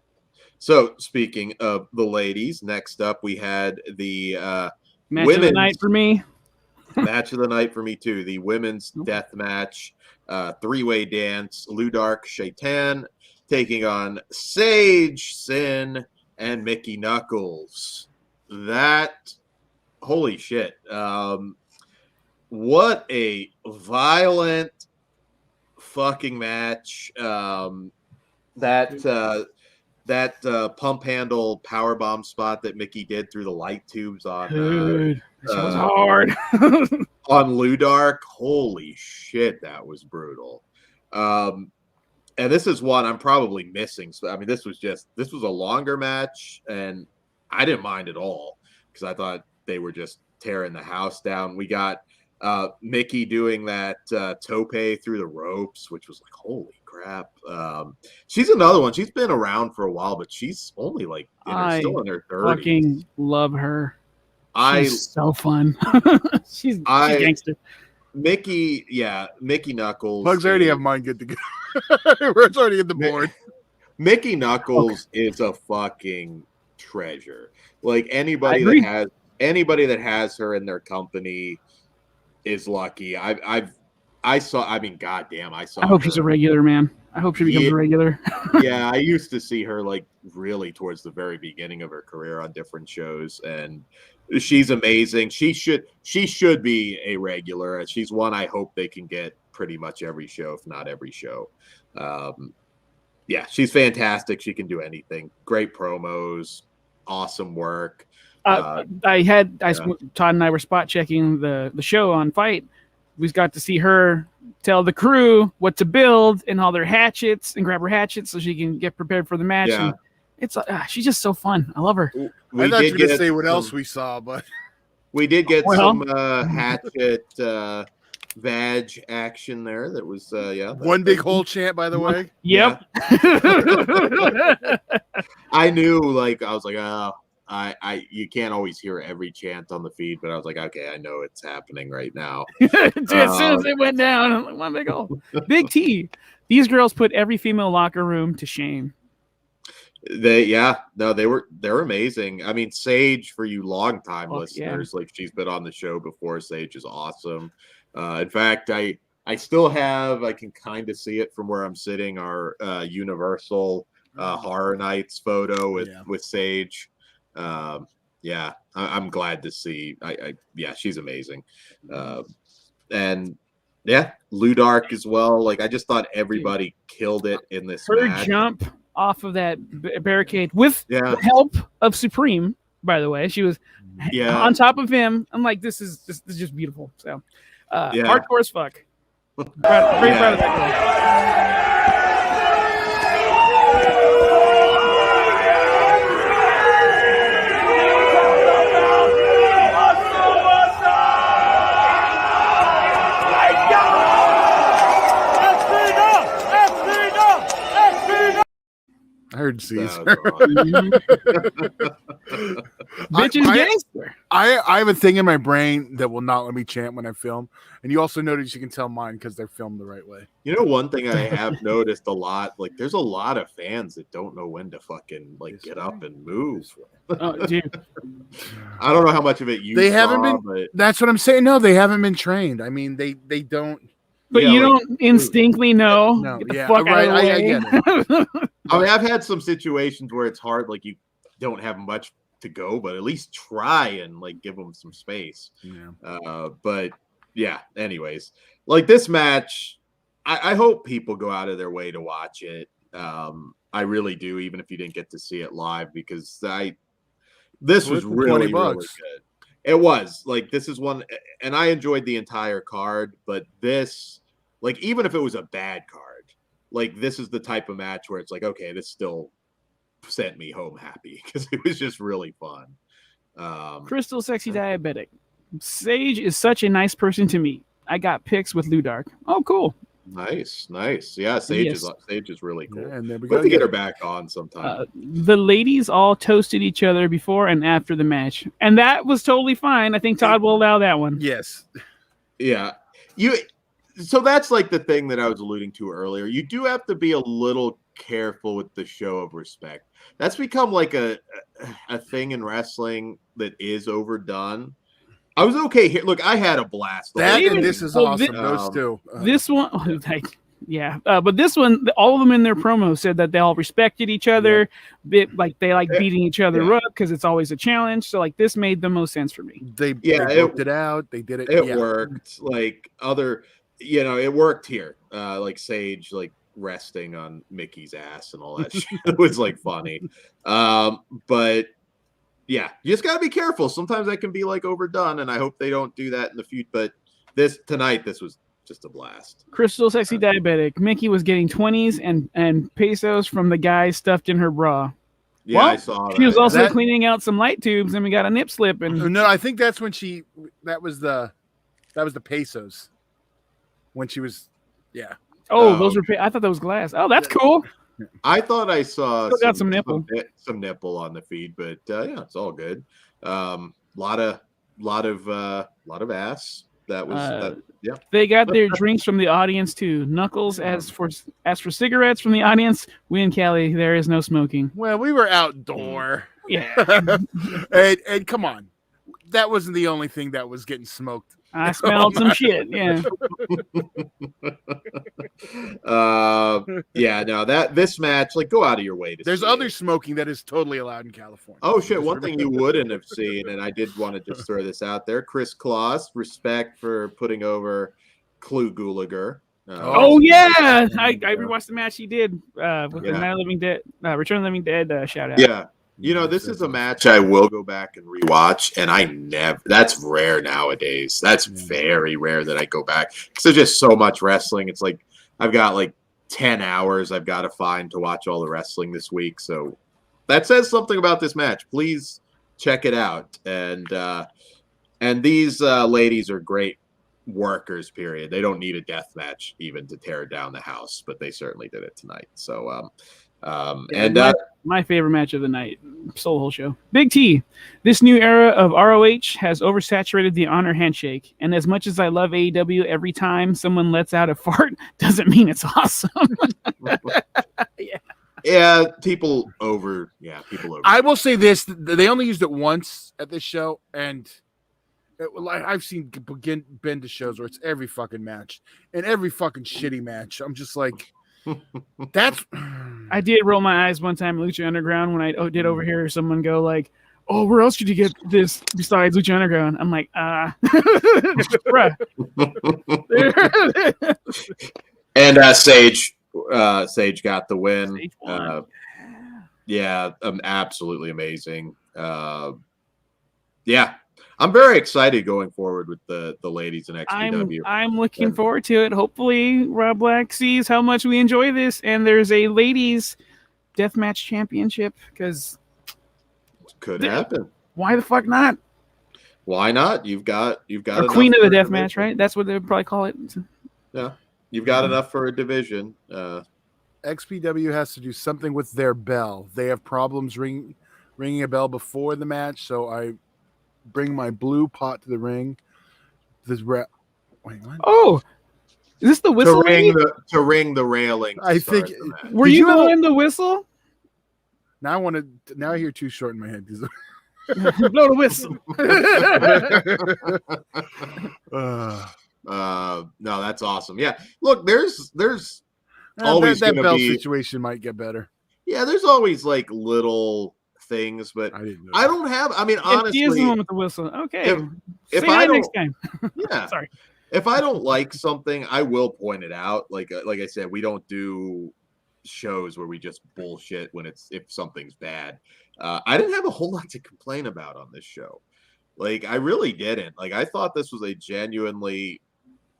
So speaking of the ladies, next up we had the match of the night for me. Match of the night for me too. The women's death match, three-way dance. Ludark Shaitan taking on Sage, Sin, and Mickey Knuckles. That, holy shit. What a violent fucking match. That pump handle power bomb spot that Mickey did through the light tubes on Dude, that was hard. on Ludark. Holy shit, that was brutal. And this is one I'm probably missing. So I mean, this was a longer match, and I didn't mind at all because I thought they were just tearing the house down. We got Mickey doing that tope through the ropes, which was like, holy crap. She's another one. She's been around for a while, but she's only still in her 30s. Fucking love her. She's so fun. she's gangster. Mickey Knuckles. Bugs already have mine good to go. It's already in the board. Mickey Knuckles is a fucking treasure. Like anybody that has her in their company is lucky. I hope she's a regular, man. I hope she becomes a regular. Yeah, I used to see her like really towards the very beginning of her career on different shows, and she's amazing. She should be a regular. She's one I hope they can get pretty much every show, if not every show. Yeah, she's fantastic. She can do anything. Great promos, awesome work. Todd and I were spot checking the show on Fight. We got to see her tell the crew what to build and all their hatchets and grab her hatchets so she can get prepared for the match. Yeah. And it's she's just so fun. I love her. I thought you were going to say what else we saw, but we did get some hatchet vag action there. That was one big hole chant, by the way. Yep. Yeah. I knew, like, I was like, oh, you can't always hear every chant on the feed, but I was like, okay, I know it's happening right now. Dude, as soon as it went down, I'm like, one big hole. Big T. These girls put every female locker room to shame. They're amazing. I mean, Sage, for you longtime listeners, like, she's been on the show before. Sage is awesome. In fact, I still have, I can kind of see it from where I'm sitting, our Universal Horror Nights photo with Sage. I'm glad to see. She's amazing. And Ludark as well. Like, I just thought everybody killed it in this match. Her jump off of that barricade with the help of Supreme, by the way. She was on top of him. I'm like, this is just beautiful. So hardcore as fuck. Very proud of that girl. I heard Caesar. Bitch is gangster. I have a thing in my brain that will not let me chant when I film. And you also notice you can tell mine because they're filmed the right way. You know, one thing I have noticed a lot, like, there's a lot of fans that don't know when to fucking get up and move. Oh, dude. I don't know how much of it they haven't been. But... That's what I'm saying. No, they haven't been trained. I mean, they don't. But you don't instinctively know. No, get the fuck out of the way. I get it. I mean, I've had some situations where it's hard, like, you don't have much to go, but at least try and, like, give them some space. But anyways, like, this match, I hope people go out of their way to watch it. I really do, even if you didn't get to see it live, because this was really good. It was, like, this is one, and I enjoyed the entire card, but this, like, even if it was a bad card, like, this is the type of match where it's like, okay, this still sent me home happy because it was just really fun. Crystal Sexy Diabetic. Sage is such a nice person to meet. I got pics with Ludark. Oh, cool. Nice. Yeah, Sage is really cool. Yeah, and then we got to get her back on sometime. The ladies all toasted each other before and after the match, and that was totally fine. I think Todd will allow that one. Yes. Yeah. So that's like the thing that I was alluding to earlier. You do have to be a little careful with the show of respect. That's become like a thing in wrestling that is overdone. I was okay here. Look, I had a blast. This is awesome. Those two. This one, but this one, all of them in their promo said that they all respected each other. They like beating each other up because it's always a challenge. So, like, this made the most sense for me. They worked it out. They did it. It worked. Like, it worked here. Like, Sage, like, resting on Mickey's ass and all that shit. It was, like, funny. But yeah, you just gotta be careful. Sometimes that can be, like, overdone, and I hope they don't do that in the future. But this was just a blast. Crystal Sexy Diabetic. Mickey was getting 20s and pesos from the guy stuffed in her bra. Yeah, I saw that. She was also cleaning out some light tubes, and we got a nip slip. And no, I think that's when that was the pesos. When she was, those were. I thought that was glass. Oh, that's cool. I thought I saw some nipple on the feed, but it's all good. lot of ass. That was that. Yeah. They got their drinks from the audience too. Knuckles, as for cigarettes from the audience. We in Cali, there is no smoking. Well, we were outdoor. Yeah, and come on, that wasn't the only thing that was getting smoked. I smelled some shit. Yeah. Yeah, no, this match, like, go out of your way to There's see other it. smoking that is totally allowed in California. Oh shit, one thing you wouldn't have seen, and I did want to just throw this out there, Chris Kloss, respect for putting over Clue Gulager. Oh yeah, I rewatched the match he did with the Night of the Living Dead, Return of the Living Dead shout out. Yeah. You know, this is a match I will go back and rewatch, and that's rare nowadays. That's very rare that I go back because there's just so much wrestling. It's like I've got like 10 hours I've got to find to watch all the wrestling this week. So that says something about this match. Please check it out. And these ladies are great workers, period. They don't need a death match even to tear down the house, but they certainly did it tonight. So my favorite match of the night, stole the whole show. Big T, this new era of ROH has oversaturated the honor handshake, and as much as I love AEW, every time someone lets out a fart doesn't mean it's awesome. Yeah, people over. I will say this: they only used it once at this show, and I've seen been to shows where it's every fucking match and every fucking shitty match. I'm just like. I did roll my eyes one time at Lucha Underground when I did overhear someone go like, "Oh, where else could you get this besides Lucha Underground?" I'm like, bruh. And Sage got the win. Absolutely amazing. I'm very excited going forward with the ladies in XPW. I'm looking forward to it. Hopefully, Rob Black sees how much we enjoy this, and there's a ladies deathmatch championship because could happen. Why the fuck not? Why not? You've got a queen of the deathmatch, right? That's what they would probably call it. Yeah, you've got enough for a division. XPW has to do something with their bell. They have problems ringing a bell before the match, so I bring my blue pot to the ring. Wait, what? Oh, is this the whistle? To ring the railing. I think. Were you blowing the whistle? Now I hear too short in my head. Blow the whistle. No, that's awesome. Yeah, look, there's always that bell situation might get better. Yeah, there's always like little things, but I don't have. I mean, honestly, he is the one with the whistle. Okay, if I don't, next time. Yeah, sorry. If I don't like something, I will point it out. Like I said, we don't do shows where we just bullshit if something's bad. I didn't have a whole lot to complain about on this show. Like, I really didn't. Like, I thought this was a genuinely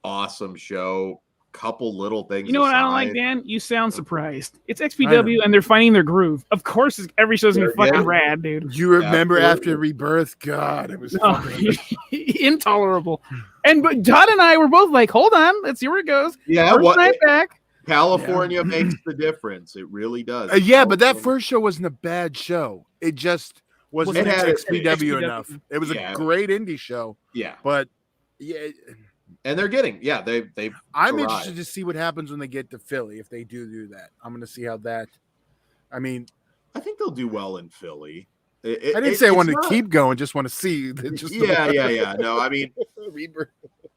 awesome show. Couple little things. You know what I don't like, Dan? You sound surprised. It's XPW and they're finding their groove. Of course, every show's gonna be fucking rad, dude. You remember after Rebirth? God, it was intolerable. But Todd and I were both like, "Hold on, let's see where it goes." Yeah, first night back. California makes the difference. It really does. But that first show wasn't a bad show. It just wasn't XPW enough. It was a great indie show. Yeah, but and they're getting they've. I'm interested to see what happens when they get to Philly if they do that. I'm going to see how that. I mean, I think they'll do well in Philly. I didn't say I wanted to keep going. Just want to see. Yeah. No, I mean,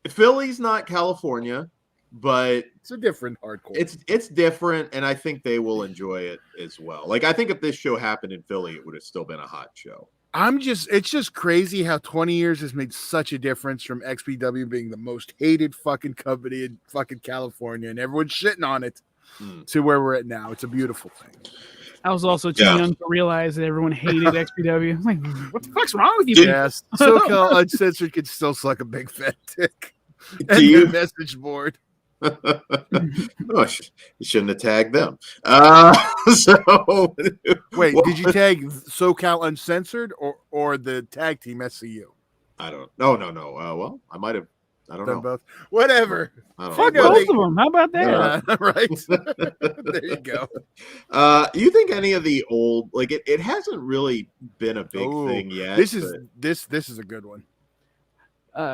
Philly's not California, but it's a different hardcore. It's different, and I think they will enjoy it as well. Like, I think if this show happened in Philly, it would have still been a hot show. It's just crazy how 20 years has made such a difference from XPW being the most hated fucking company in fucking California and everyone's shitting on it to where we're at now. It's a beautiful thing. I was also too young to realize that everyone hated XPW. I'm like, what the fuck's wrong with you? Yes. SoCal Uncensored could still suck a big fat dick. And your message board. You shouldn't have tagged them. Wait, did you tag SoCal Uncensored or the tag team SCU? I don't. No. Well, I might have. I don't Done know. both. Whatever. I don't Fuck know. both of them. How about that? Yeah, right. There you go. You think any of the old, like it hasn't really been a big thing yet. This is a good one.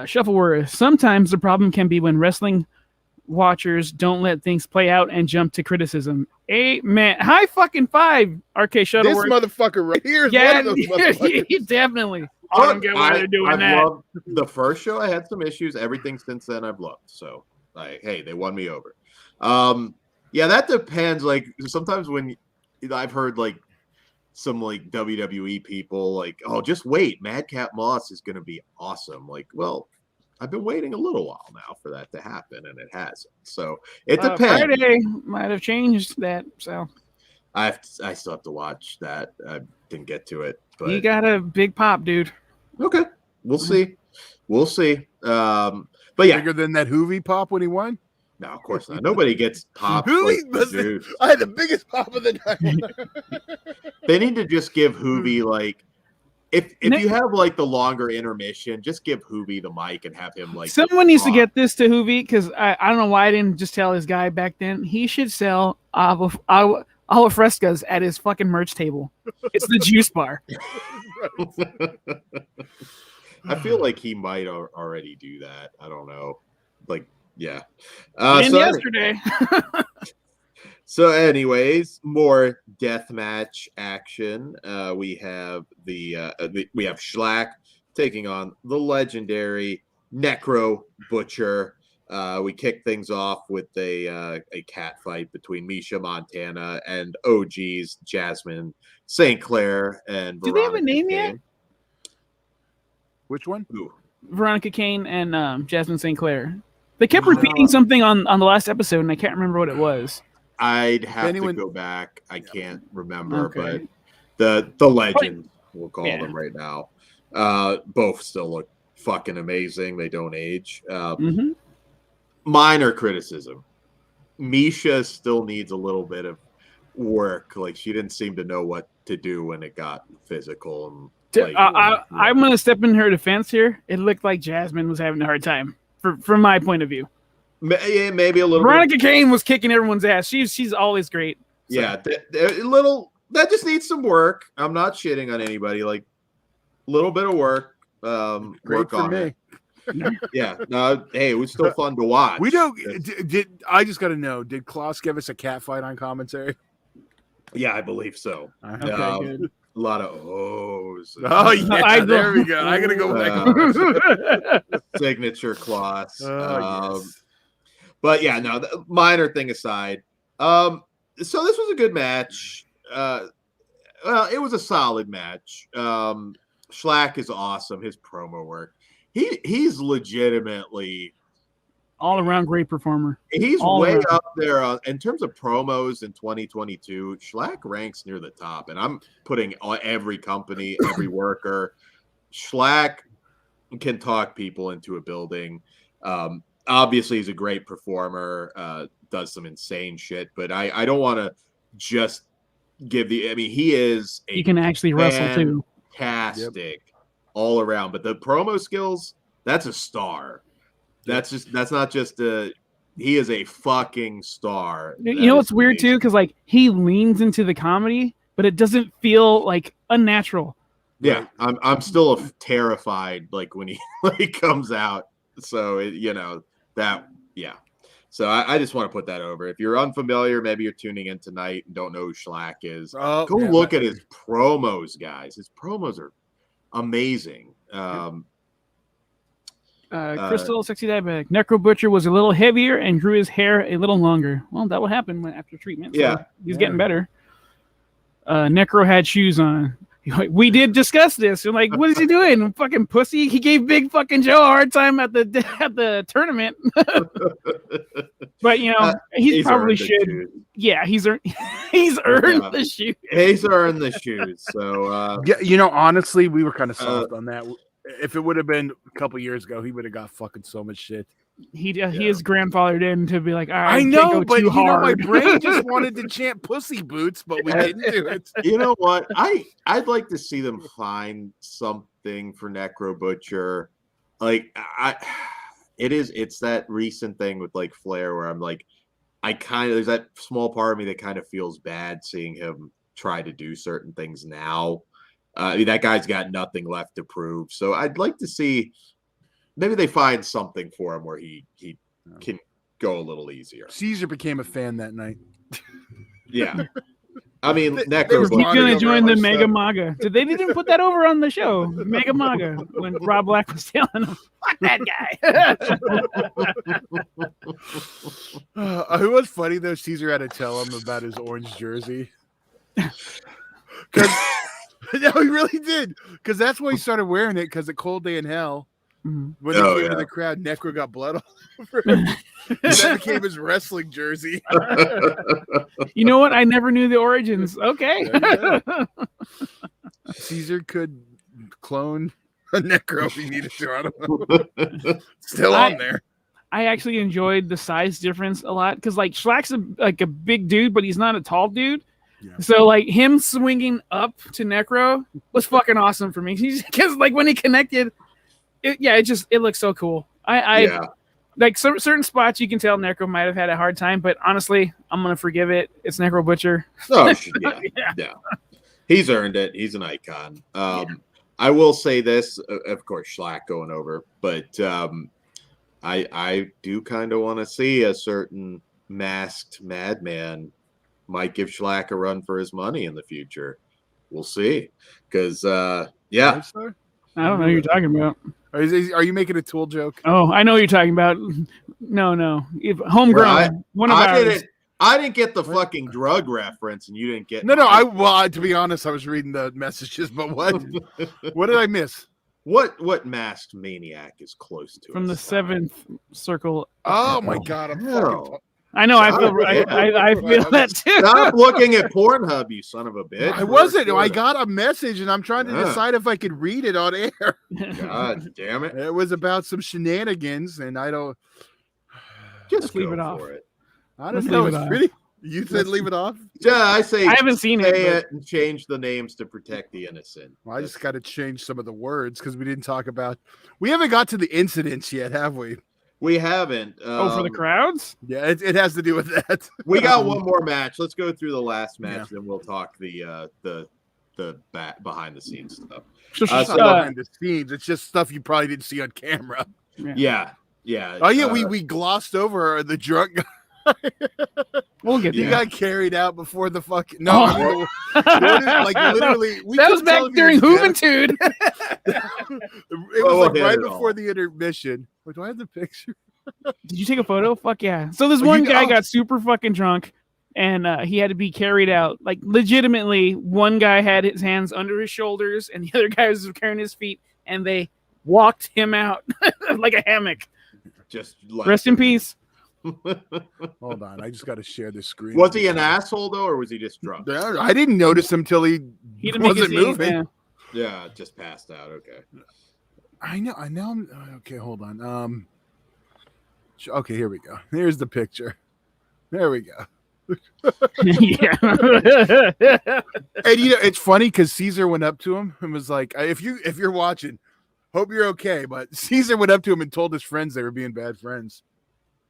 Shuffle word. Sometimes the problem can be when wrestling watchers don't let things play out and jump to criticism. Amen. High fucking five, RK Shuttleworth. This motherfucker right here is Yeah, one of those motherfuckers. Definitely. I don't get why they're doing I've that. loved the first show. I had some issues. Everything since then I've loved. So, like, hey, they won me over. Yeah, that depends. Like sometimes when I've heard like some like WWE people like, oh, just wait, Madcap Moss is going to be awesome. Like, well, I've been waiting a little while now for that to happen, and it hasn't. So it depends. Friday might have changed that. So I still have to watch that. I didn't get to it, but you got a big pop, dude. okay, we'll see. We'll see. But yeah, Bigger than that Hoovy pop when he won. no, of course not. Nobody gets popped. Hoovy Like I had the biggest pop of the night. they need to just give Hoovy like if you have like the longer intermission, just give Hoovy the mic and have him like. Someone needs to get this to Hoovy because I don't know why I didn't just tell this guy back then. He should sell agua frescas at his fucking merch table. It's the juice bar. I feel like he might already do that. I don't know. Like, yeah. Yesterday. So, anyways, more deathmatch action. We have we have Schlack taking on the legendary Necro Butcher. We kick things off with a cat fight between Misha Montana and OGs Jasmine St. Clair and Do they have a name yet? Which one? Ooh. Veronica Kane and Jasmine St. Clair. They kept repeating something on the last episode, and I can't remember what it was. I'd have to go back. I can't remember, but the legend, we'll call them right now. Both still look fucking amazing. They don't age. Minor criticism. Misha still needs a little bit of work. Like she didn't seem to know what to do when it got physical. And I'm going to step in her defense here. It looked like Jasmine was having a hard time from my point of view. Yeah, maybe a little. Veronica Kane was kicking everyone's ass. She's always great. So. Yeah, that just needs some work. I'm not shitting on anybody. Like a little bit of work. Great work for on me. It. Yeah. No. Hey, it was still fun to watch. We don't. Did I just got to know? Did Klaus give us a cat fight on commentary? Yeah, I believe so. Okay, good. A lot of O's. Oh yeah, there we go. I gotta go back. Signature Klaus. Yes. But yeah, no. Minor thing aside, so this was a good match. Well, it was a solid match. Schlack is awesome. His promo work. He's legitimately all around great performer. He's way up there in terms of promos in 2022. Schlack ranks near the top, and I'm putting every company, every worker. Schlack can talk people into a building. Obviously, he's a great performer. Does some insane shit, but I don't want to just give the. I mean, he is. He can actually wrestle too. Fantastic, all around. But the promo skills, that's a star. That's not just he is a fucking star. You know what's weird too? Because like he leans into the comedy, but it doesn't feel like unnatural. Yeah, I'm still terrified like when he comes out. So So I just want to put that over. If you're unfamiliar, maybe you're tuning in tonight and don't know who Schlack is. Go look at his promos, guys. His promos are amazing. Crystal Sexy Diabetic. Necro Butcher was a little heavier and grew his hair a little longer. Well, that will happen after treatment. So he's getting better. Necro had shoes on. We did discuss this. You're like, what is he doing? Fucking pussy. He gave Big fucking Joe a hard time at the tournament. But he's probably should. Yeah, he's earned the shoes. He's earned the shoes. So honestly, we were kind of soft on that. If it would have been a couple years ago, he would have got fucking so much shit. He is grandfathered in to be like, I know, but my brain just wanted to chant "pussy boots," but we didn't do it. You know what? I'd like to see them It's that recent thing with like Flair where I'm like, there's that small part of me that kind of feels bad seeing him try to do certain things now. I mean, that guy's got nothing left to prove. So I'd like to see maybe they find something for him where he can go a little easier. Caesar became a fan that night. Yeah. I mean, He's gonna join the Mega Maga. Did they didn't put that over on the show? Mega Maga when Rob Black was telling him, "Fuck that guy." It was funny though. Caesar had to tell him about his orange jersey. No, he really did. Because that's why he started wearing it. Because a cold day in hell, when he came to the crowd, Necro got blood all over him. That became his wrestling jersey. You know what? I never knew the origins. Okay. Caesar could clone a Necro if he needed to. I don't know. Still on there. I actually enjoyed the size difference a lot because like Schlack's like a big dude, but he's not a tall dude. Yeah. So like him swinging up to Necro was fucking awesome for me because like when he connected, it looks so cool. Like certain spots you can tell Necro might have had a hard time, but honestly, I'm gonna forgive it. It's Necro Butcher. Oh yeah. He's earned it. He's an icon. I will say this, of course, Schlack going over, but I do kind of want to see a certain masked madman might give Schlack a run for his money in the future. We'll see. Because, I don't know what you're talking about. Are you making a Tool joke? Oh, I know what you're talking about. No. Homegrown. One of ours. I didn't get the fucking drug reference, and you didn't get. No. To be honest, I was reading the messages, but what? What did I miss? What masked maniac is close to from the seventh circle? Oh my god! I know. I feel that too. Stop looking at Pornhub, you son of a bitch. I wasn't. I got a message, and I'm trying to decide if I could read it on air. God damn it! It was about some shenanigans, and I don't. Just leave it off. I don't know. It's pretty. You said leave it off? Yeah, I say I haven't seen it and change the names to protect the innocent. Well, I just got to change some of the words because we didn't talk about. We haven't got to the incidents yet, have we? We haven't. For the crowds? Yeah, it has to do with that. We got one more match. Let's go through the last match, then we'll talk the behind the scenes stuff. Behind the scenes, it's just stuff you probably didn't see on camera. Yeah. Oh yeah, we glossed over the drunk guy. We'll get there. He got carried out before the fucking Jordan, like literally. That was back during Juventude. It was like right before the intermission. Wait, do I have the picture? Did you take a photo? Fuck yeah! So this one guy got super fucking drunk, and he had to be carried out. Like legitimately, one guy had his hands under his shoulders, and the other guy was carrying his feet, and they walked him out like a hammock. Just rest in peace. Hold on, I just got to share the screen. Was he an asshole though, or was he just drunk? I didn't notice him till he wasn't moving. Yeah, just passed out. Okay. I know. Okay, hold on. Okay, here we go. Here's the picture. There we go. Yeah. And it's funny because Caesar went up to him and was like, "If you're watching, hope you're okay." But Caesar went up to him and told his friends they were being bad friends.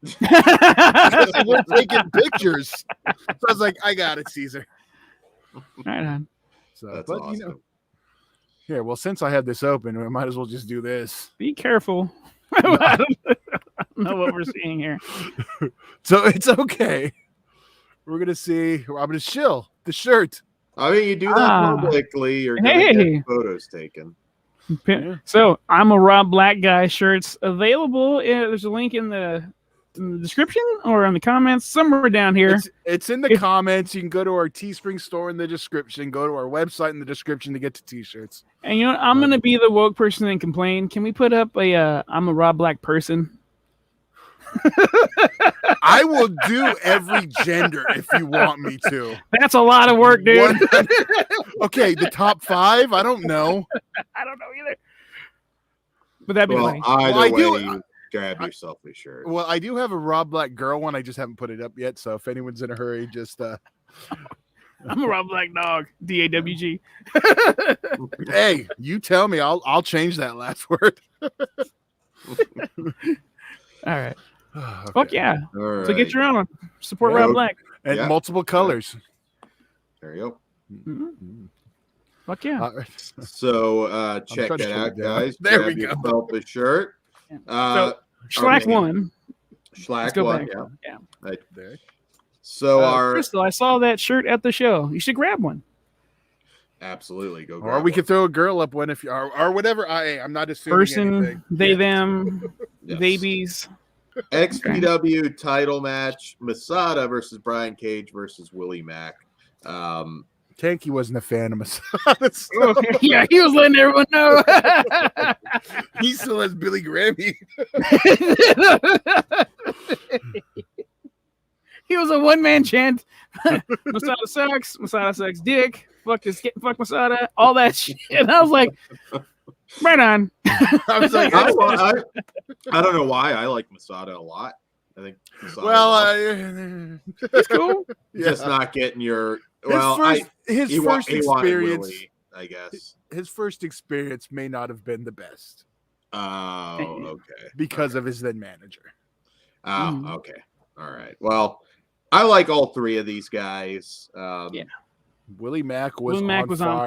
Because they weren't taking pictures. So I was like, I got it, Caesar. Right on. So, that's awesome. Here, well, since I have this open, we might as well just do this. Be careful. I don't know what we're seeing here. So it's okay. We're gonna see. I'm gonna shill the shirt. I mean, you do that publicly, you're gonna get photos taken. So I'm a Rob Black Guy shirts available. There's a link in the description or in the comments somewhere down here. It's in the comments. You can go to our Teespring store in the description, go to our website in the description to get to t-shirts. And you know what? I'm going to be the woke person and complain. Can we put up I'm a Rob Black person? I will do every gender if you want me to. That's a lot of work, dude. Okay, the top 5? I don't know. I don't know either. But that'd be funny. Grab yourself a shirt. Well, I do have a Rob Black girl one. I just haven't put it up yet. So if anyone's in a hurry, just I'm a Rob Black dog. DAWG. Hey, you tell me. I'll change that last word. All right. Okay. Fuck yeah. All So get right. your own. Support Yeah. Rob Black. And Yeah. multiple colors. There you go. Mm-hmm. Fuck yeah. So check trying to that put out, it down. guys. There Grab we go. yourself a shirt. So Schlack okay. won. Schlack Let's go one. back. Yeah. Yeah. Right. There. So our Crystal, I saw that shirt at the show. You should grab one. absolutely go. Or grab we one. could throw a girl up one if you are, or whatever. I'm not assuming Person, anything. they, Yes. them, Yes. babies. XPW title match: Masada versus Brian Cage versus Willie Mack. Tanky wasn't a fan of Masada. Oh, yeah, he was letting everyone know. He still has Billy Grammy. He was a one-man chant. Masada sucks dick. Fuck Masada, all that shit. And I was like, right on. I was like, I don't know why I like Masada a lot. I think Masada It's cool. just not getting your his first he wanted experience. Willie, I guess. His first experience may not have been the best Oh, okay. because of his then manager. Oh, okay. All right. Well, I like all three of these guys. Yeah. Willie Mack was on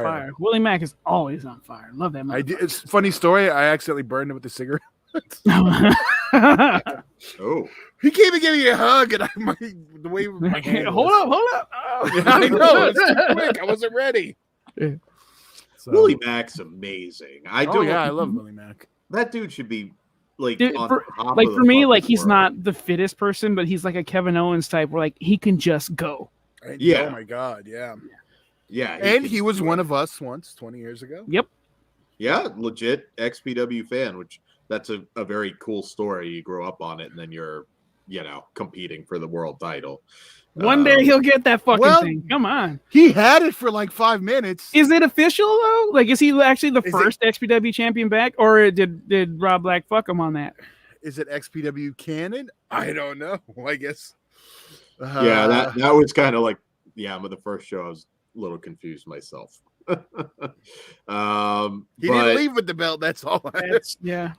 fire. Willie Mack is always on fire. Love that man. It's a funny story. I accidentally burned him with the cigarette. Oh, He came and gave me a hug, and the way my hand hold up. Oh. Yeah, I know it's too quick. I wasn't ready. Yeah. So, Willie Mack's amazing. I love Willie Mack. That dude should be like Dude, on for top of the me, like fucking he's world. not the fittest person, but he's like a Kevin Owens type, where like he can just go. Yeah. Oh my God. Yeah. Yeah. And he was one of us once 20 years ago. Yep. Yeah, legit XPW fan, which that's a very cool story. You grow up on it, and then you're, competing for the world title. One day he'll get that fucking thing. Come on. He had it for like 5 minutes. Is it official though? Like, is he actually the first XPW champion back, or did Rob Black fuck him on that? Is it XPW canon? I don't know. I guess. Yeah, that was kind of like, but the first show I was a little confused myself. He didn't leave with the belt. That's all. Yeah.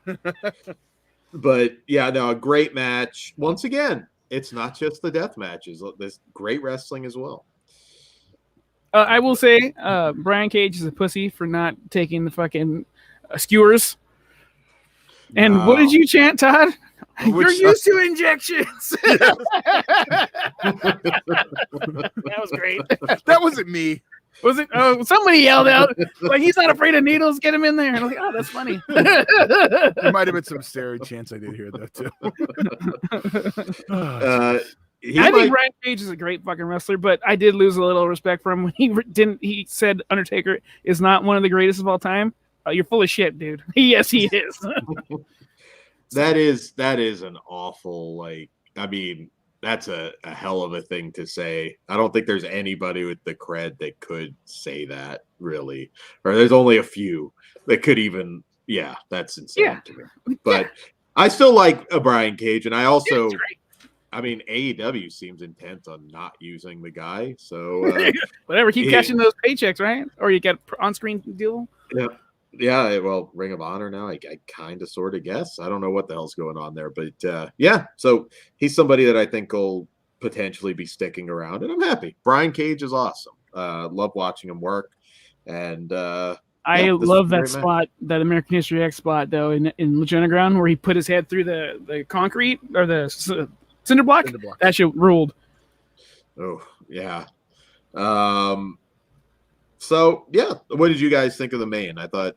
But yeah, no, a great match. Once again, it's not just the death matches. There's great wrestling as well. I will say, Brian Cage is a pussy for not taking the fucking skewers. And what did you chant, Todd? You're used to injections. That was great. That wasn't me. Was it? Oh, somebody yelled out, like, he's not afraid of needles. Get him in there. And I was like, oh, that's funny. There might have been some steroid chants. I did hear that too. I think Brian Cage is a great fucking wrestler, but I did lose a little respect for him when he said Undertaker is not one of the greatest of all time. You're full of shit, dude. Yes, he is. That is an awful, that's a hell of a thing to say. I don't think there's anybody with the cred that could say that, really. Or there's only a few that could even, that's insane to me. But I still like Brian Cage, and I also, AEW seems intent on not using the guy. So whatever, keep cashing those paychecks, right? Or you get on-screen deal. Yeah, well, Ring of Honor now, I kind of sort of guess. I don't know what the hell's going on there, but so he's somebody that I think will potentially be sticking around, and I'm happy. Brian Cage is awesome. Love watching him work, and I love that spot, that American History X spot, though, in Lucha Underground, where he put his head through the concrete or the cinder block. That shit ruled. Oh, yeah. So, what did you guys think of the main? I thought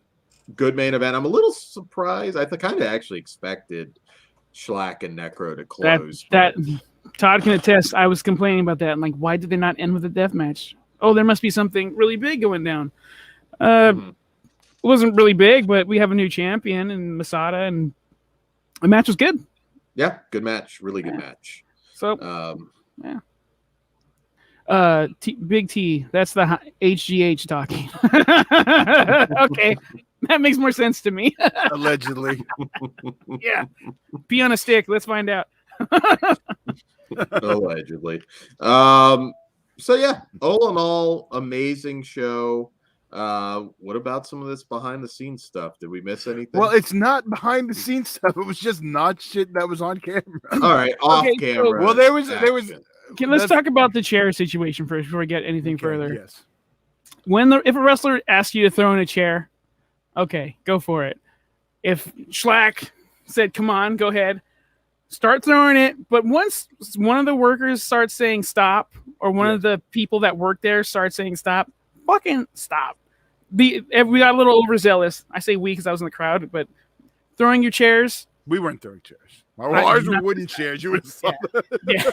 good main event. I'm a little surprised. I kind of actually expected Schlack and Necro to close. That Todd can attest. I was complaining about that. I'm like, why did they not end with a death match? Oh, there must be something really big going down. It wasn't really big, but we have a new champion in Masada, and the match was good. Yeah, good match. Really good match. So, Big T, that's the HGH talking. Okay, that makes more sense to me. Allegedly. Yeah. Pee on a stick. Let's find out. Allegedly. So all in all, amazing show. What about some of this behind the scenes stuff? Did we miss anything? Well, it's not behind the scenes stuff. It was just not shit that was on camera. All right, off Okay, camera. Well, there was. action. Okay, let's That's- talk about the chair situation first before we get anything Okay, further. Yes. If a wrestler asks you to throw in a chair, okay, go for it. If Schlack said, "Come on, go ahead," start throwing it. But once one of the workers starts saying stop, or one of the people that work there starts saying stop, fucking stop. We got a little overzealous. I say we because I was in the crowd, but throwing your chairs. We weren't throwing chairs. Ours were wooden chairs. You would have saw Yeah.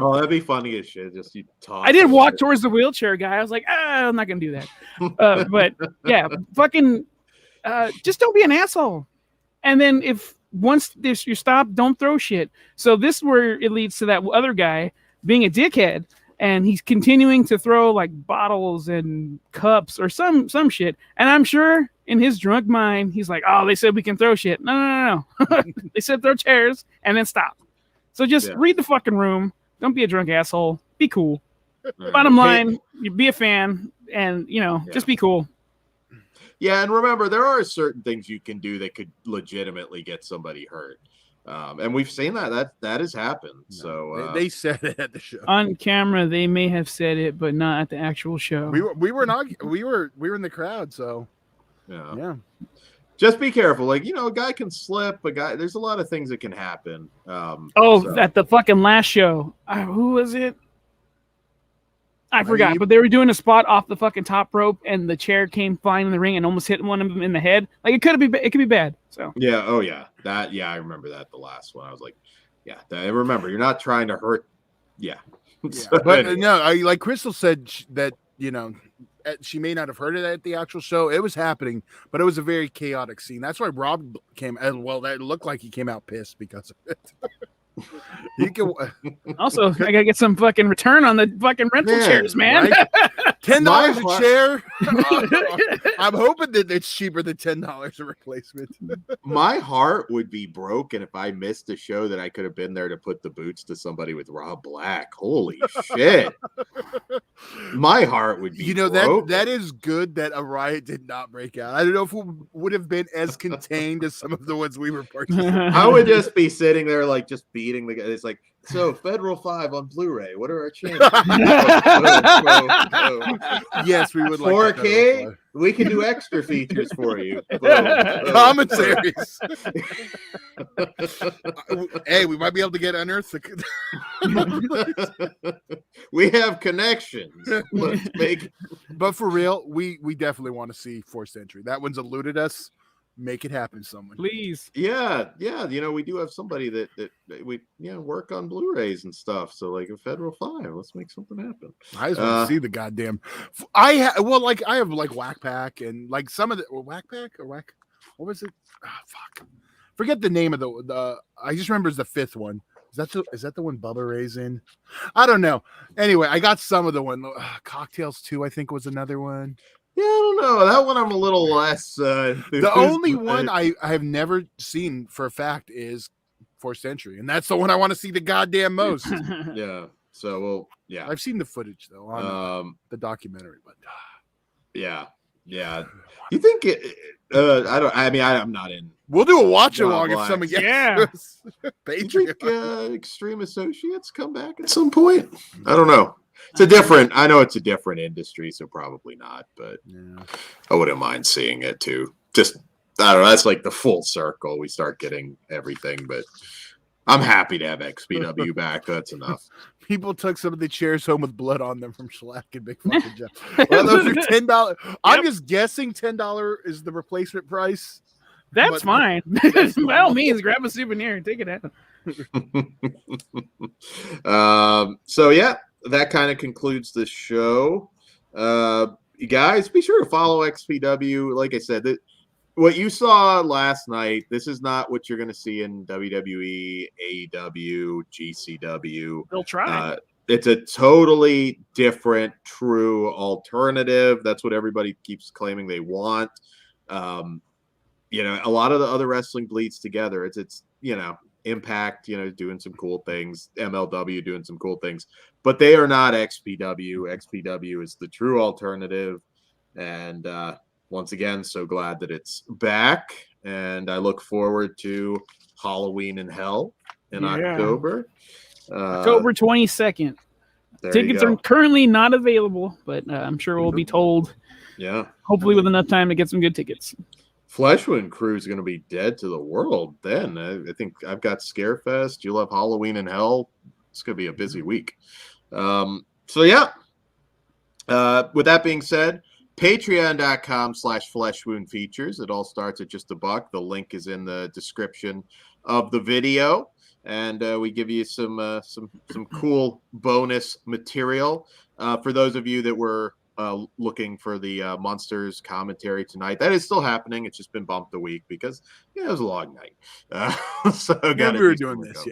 Oh, that'd be funny as shit. Just you toss. I did it. walk towards the wheelchair guy. I was like, I'm not gonna do that. But yeah, fucking, just don't be an asshole. And then once you stop, don't throw shit. So this is where it leads to that other guy being a dickhead, and he's continuing to throw like bottles and cups or some shit. And I'm sure in his drunk mind, he's like, "Oh, they said we can throw shit." No. They said throw chairs and then stop. So just read the fucking room. Don't be a drunk asshole. Be cool. Bottom line, you be a fan, and just be cool. Yeah, and remember, there are certain things you can do that could legitimately get somebody hurt, and we've seen that has happened. No, So they said it at the show. On camera, they may have said it, but not at the actual show. We were in the crowd, so yeah. Just be careful. Like, a guy can slip. There's a lot of things that can happen. At the fucking last show, who was it? I forgot, but they were doing a spot off the fucking top rope, and the chair came flying in the ring and almost hit one of them in the head. Like, it could be bad. So yeah, oh yeah, I remember that the last one. I was like, yeah, I remember. You're not trying to hurt. Yeah, So, but no, like Crystal said that she may not have heard it at the actual show. It was happening, but it was a very chaotic scene. That's why Rob came. Well, that looked like he came out pissed because of it. You can also, I gotta get some fucking return on the fucking rental chairs, man. Right? $10 a chair. I'm hoping that it's cheaper than $10 a replacement. My heart would be broken if I missed a show that I could have been there to put the boots to somebody with Rob Black. Holy shit! My heart would be. That is good that a riot did not break out. I don't know if it would have been as contained as some of the ones we were purchasing. I would just be sitting there like just beating the guy. It's like, so Federal 5 on Blu-ray. What are our chances? Yes, we would 4K. Like we can do extra features for you. Commentaries. Hey, we might be able to get Unearthed. We have connections. Let's make. But for real, we definitely want to see Forced Entry. That one's eluded us. Make it happen, someone. Please. Yeah. We do have somebody that we work on Blu-rays and stuff. So like a Federal 5, let's make something happen. I just want to see the goddamn. I have like Whack Pack and like some of the Whack Pack or Whack. What was it? Fuck. Forget the name of the. I just remember it's the fifth one. Is that the one Bubba Ray's in? I don't know. Anyway, I got some of the one. Cocktails 2, I think, was another one. Yeah, I don't know. That one I'm a little less. The only one I have never seen for a fact is Forced Entry, and that's the one I want to see the goddamn most. Yeah. So, well, yeah. I've seen the footage though on the documentary, but yeah. You think it? I don't. I mean, I'm not in. We'll do a watch along if someone gets. Yeah. Patreon. Think Extreme Associates come back at some point? I don't know. I know it's a different industry, so probably not, but I wouldn't mind seeing it too. Just, I don't know, that's like the full circle. We start getting everything, but I'm happy to have XPW back. That's enough. People took some of the chairs home with blood on them from Schlack and Big Fucking Jeff. Well, those are $10. I'm just guessing $10 is the replacement price. That's fine. By all means, grab a souvenir and take it out. So yeah, that kind of concludes the show. You guys, be sure to follow XPW. Like I said, what you saw last night, this is not what you're going to see in WWE, AEW, GCW. They'll try. It's a totally different, true alternative. That's what everybody keeps claiming they want. A lot of the other wrestling bleeds together. It's Impact, doing some cool things, MLW doing some cool things, but they are not XPW. XPW is the true alternative. And once again, so glad that it's back. And I look forward to Halloween in Hell in October. October 22nd. Tickets are currently not available, but I'm sure we'll be told. Yeah. Hopefully with enough time to get some good tickets. Fleshwound Crew is going to be dead to the world then. I think I've got Scarefest. You'll have Halloween in Hell. It's going to be a busy week. So, yeah. With that being said, patreon.com/fleshwoundfeatures. It all starts at just $1. The link is in the description of the video. And we give you some cool bonus material. For those of you that were looking for the Monsters commentary tonight, that is still happening. It's just been bumped a week because it was a long night. So we were doing this,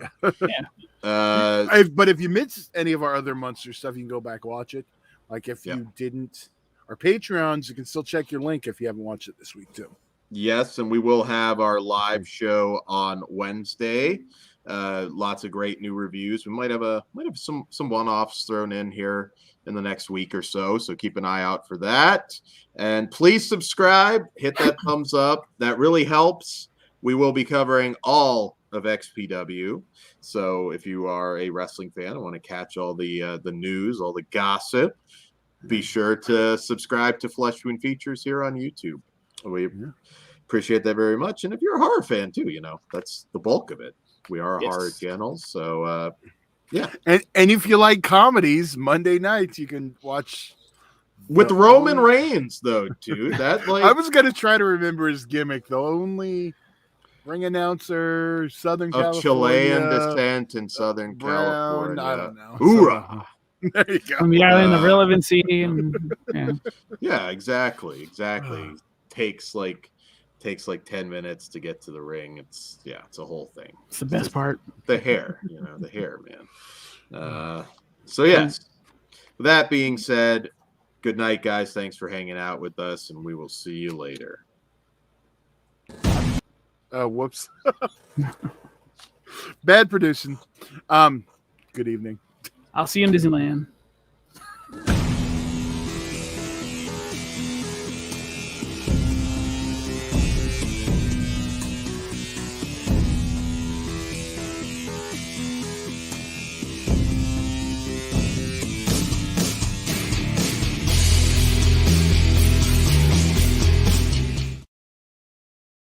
but if you missed any of our other Monster stuff, you can go back and watch it. Like if you didn't, our Patreons, you can still check your link if you haven't watched it this week too. Yes, and we will have our live show on Wednesday. Lots of great new reviews. We might have some one-offs thrown in here in the next week or so. So keep an eye out for that. And please subscribe, hit that thumbs up. That really helps. We will be covering all of XPW. So if you are a wrestling fan and want to catch all the news, all the gossip, be sure to subscribe to Fleshwound Features here on YouTube. We appreciate that very much. And if you're a horror fan too, that's the bulk of it. We are a horror channel, so And if you like comedies, Monday nights you can watch with Roman Reigns, though, dude. That I was gonna try to remember his gimmick. The only ring announcer, Southern California, Chilean descent in Southern California. I don't know. Hoorah! There you go. From the island of relevancy. Yeah, exactly. Takes like 10 minutes to get to the ring. It's a whole thing. It's the best part. The hair, the hair, man. So yes. With that being said, good night, guys. Thanks for hanging out with us, and we will see you later. Whoops. Bad producing. Good evening. I'll see you in Disneyland.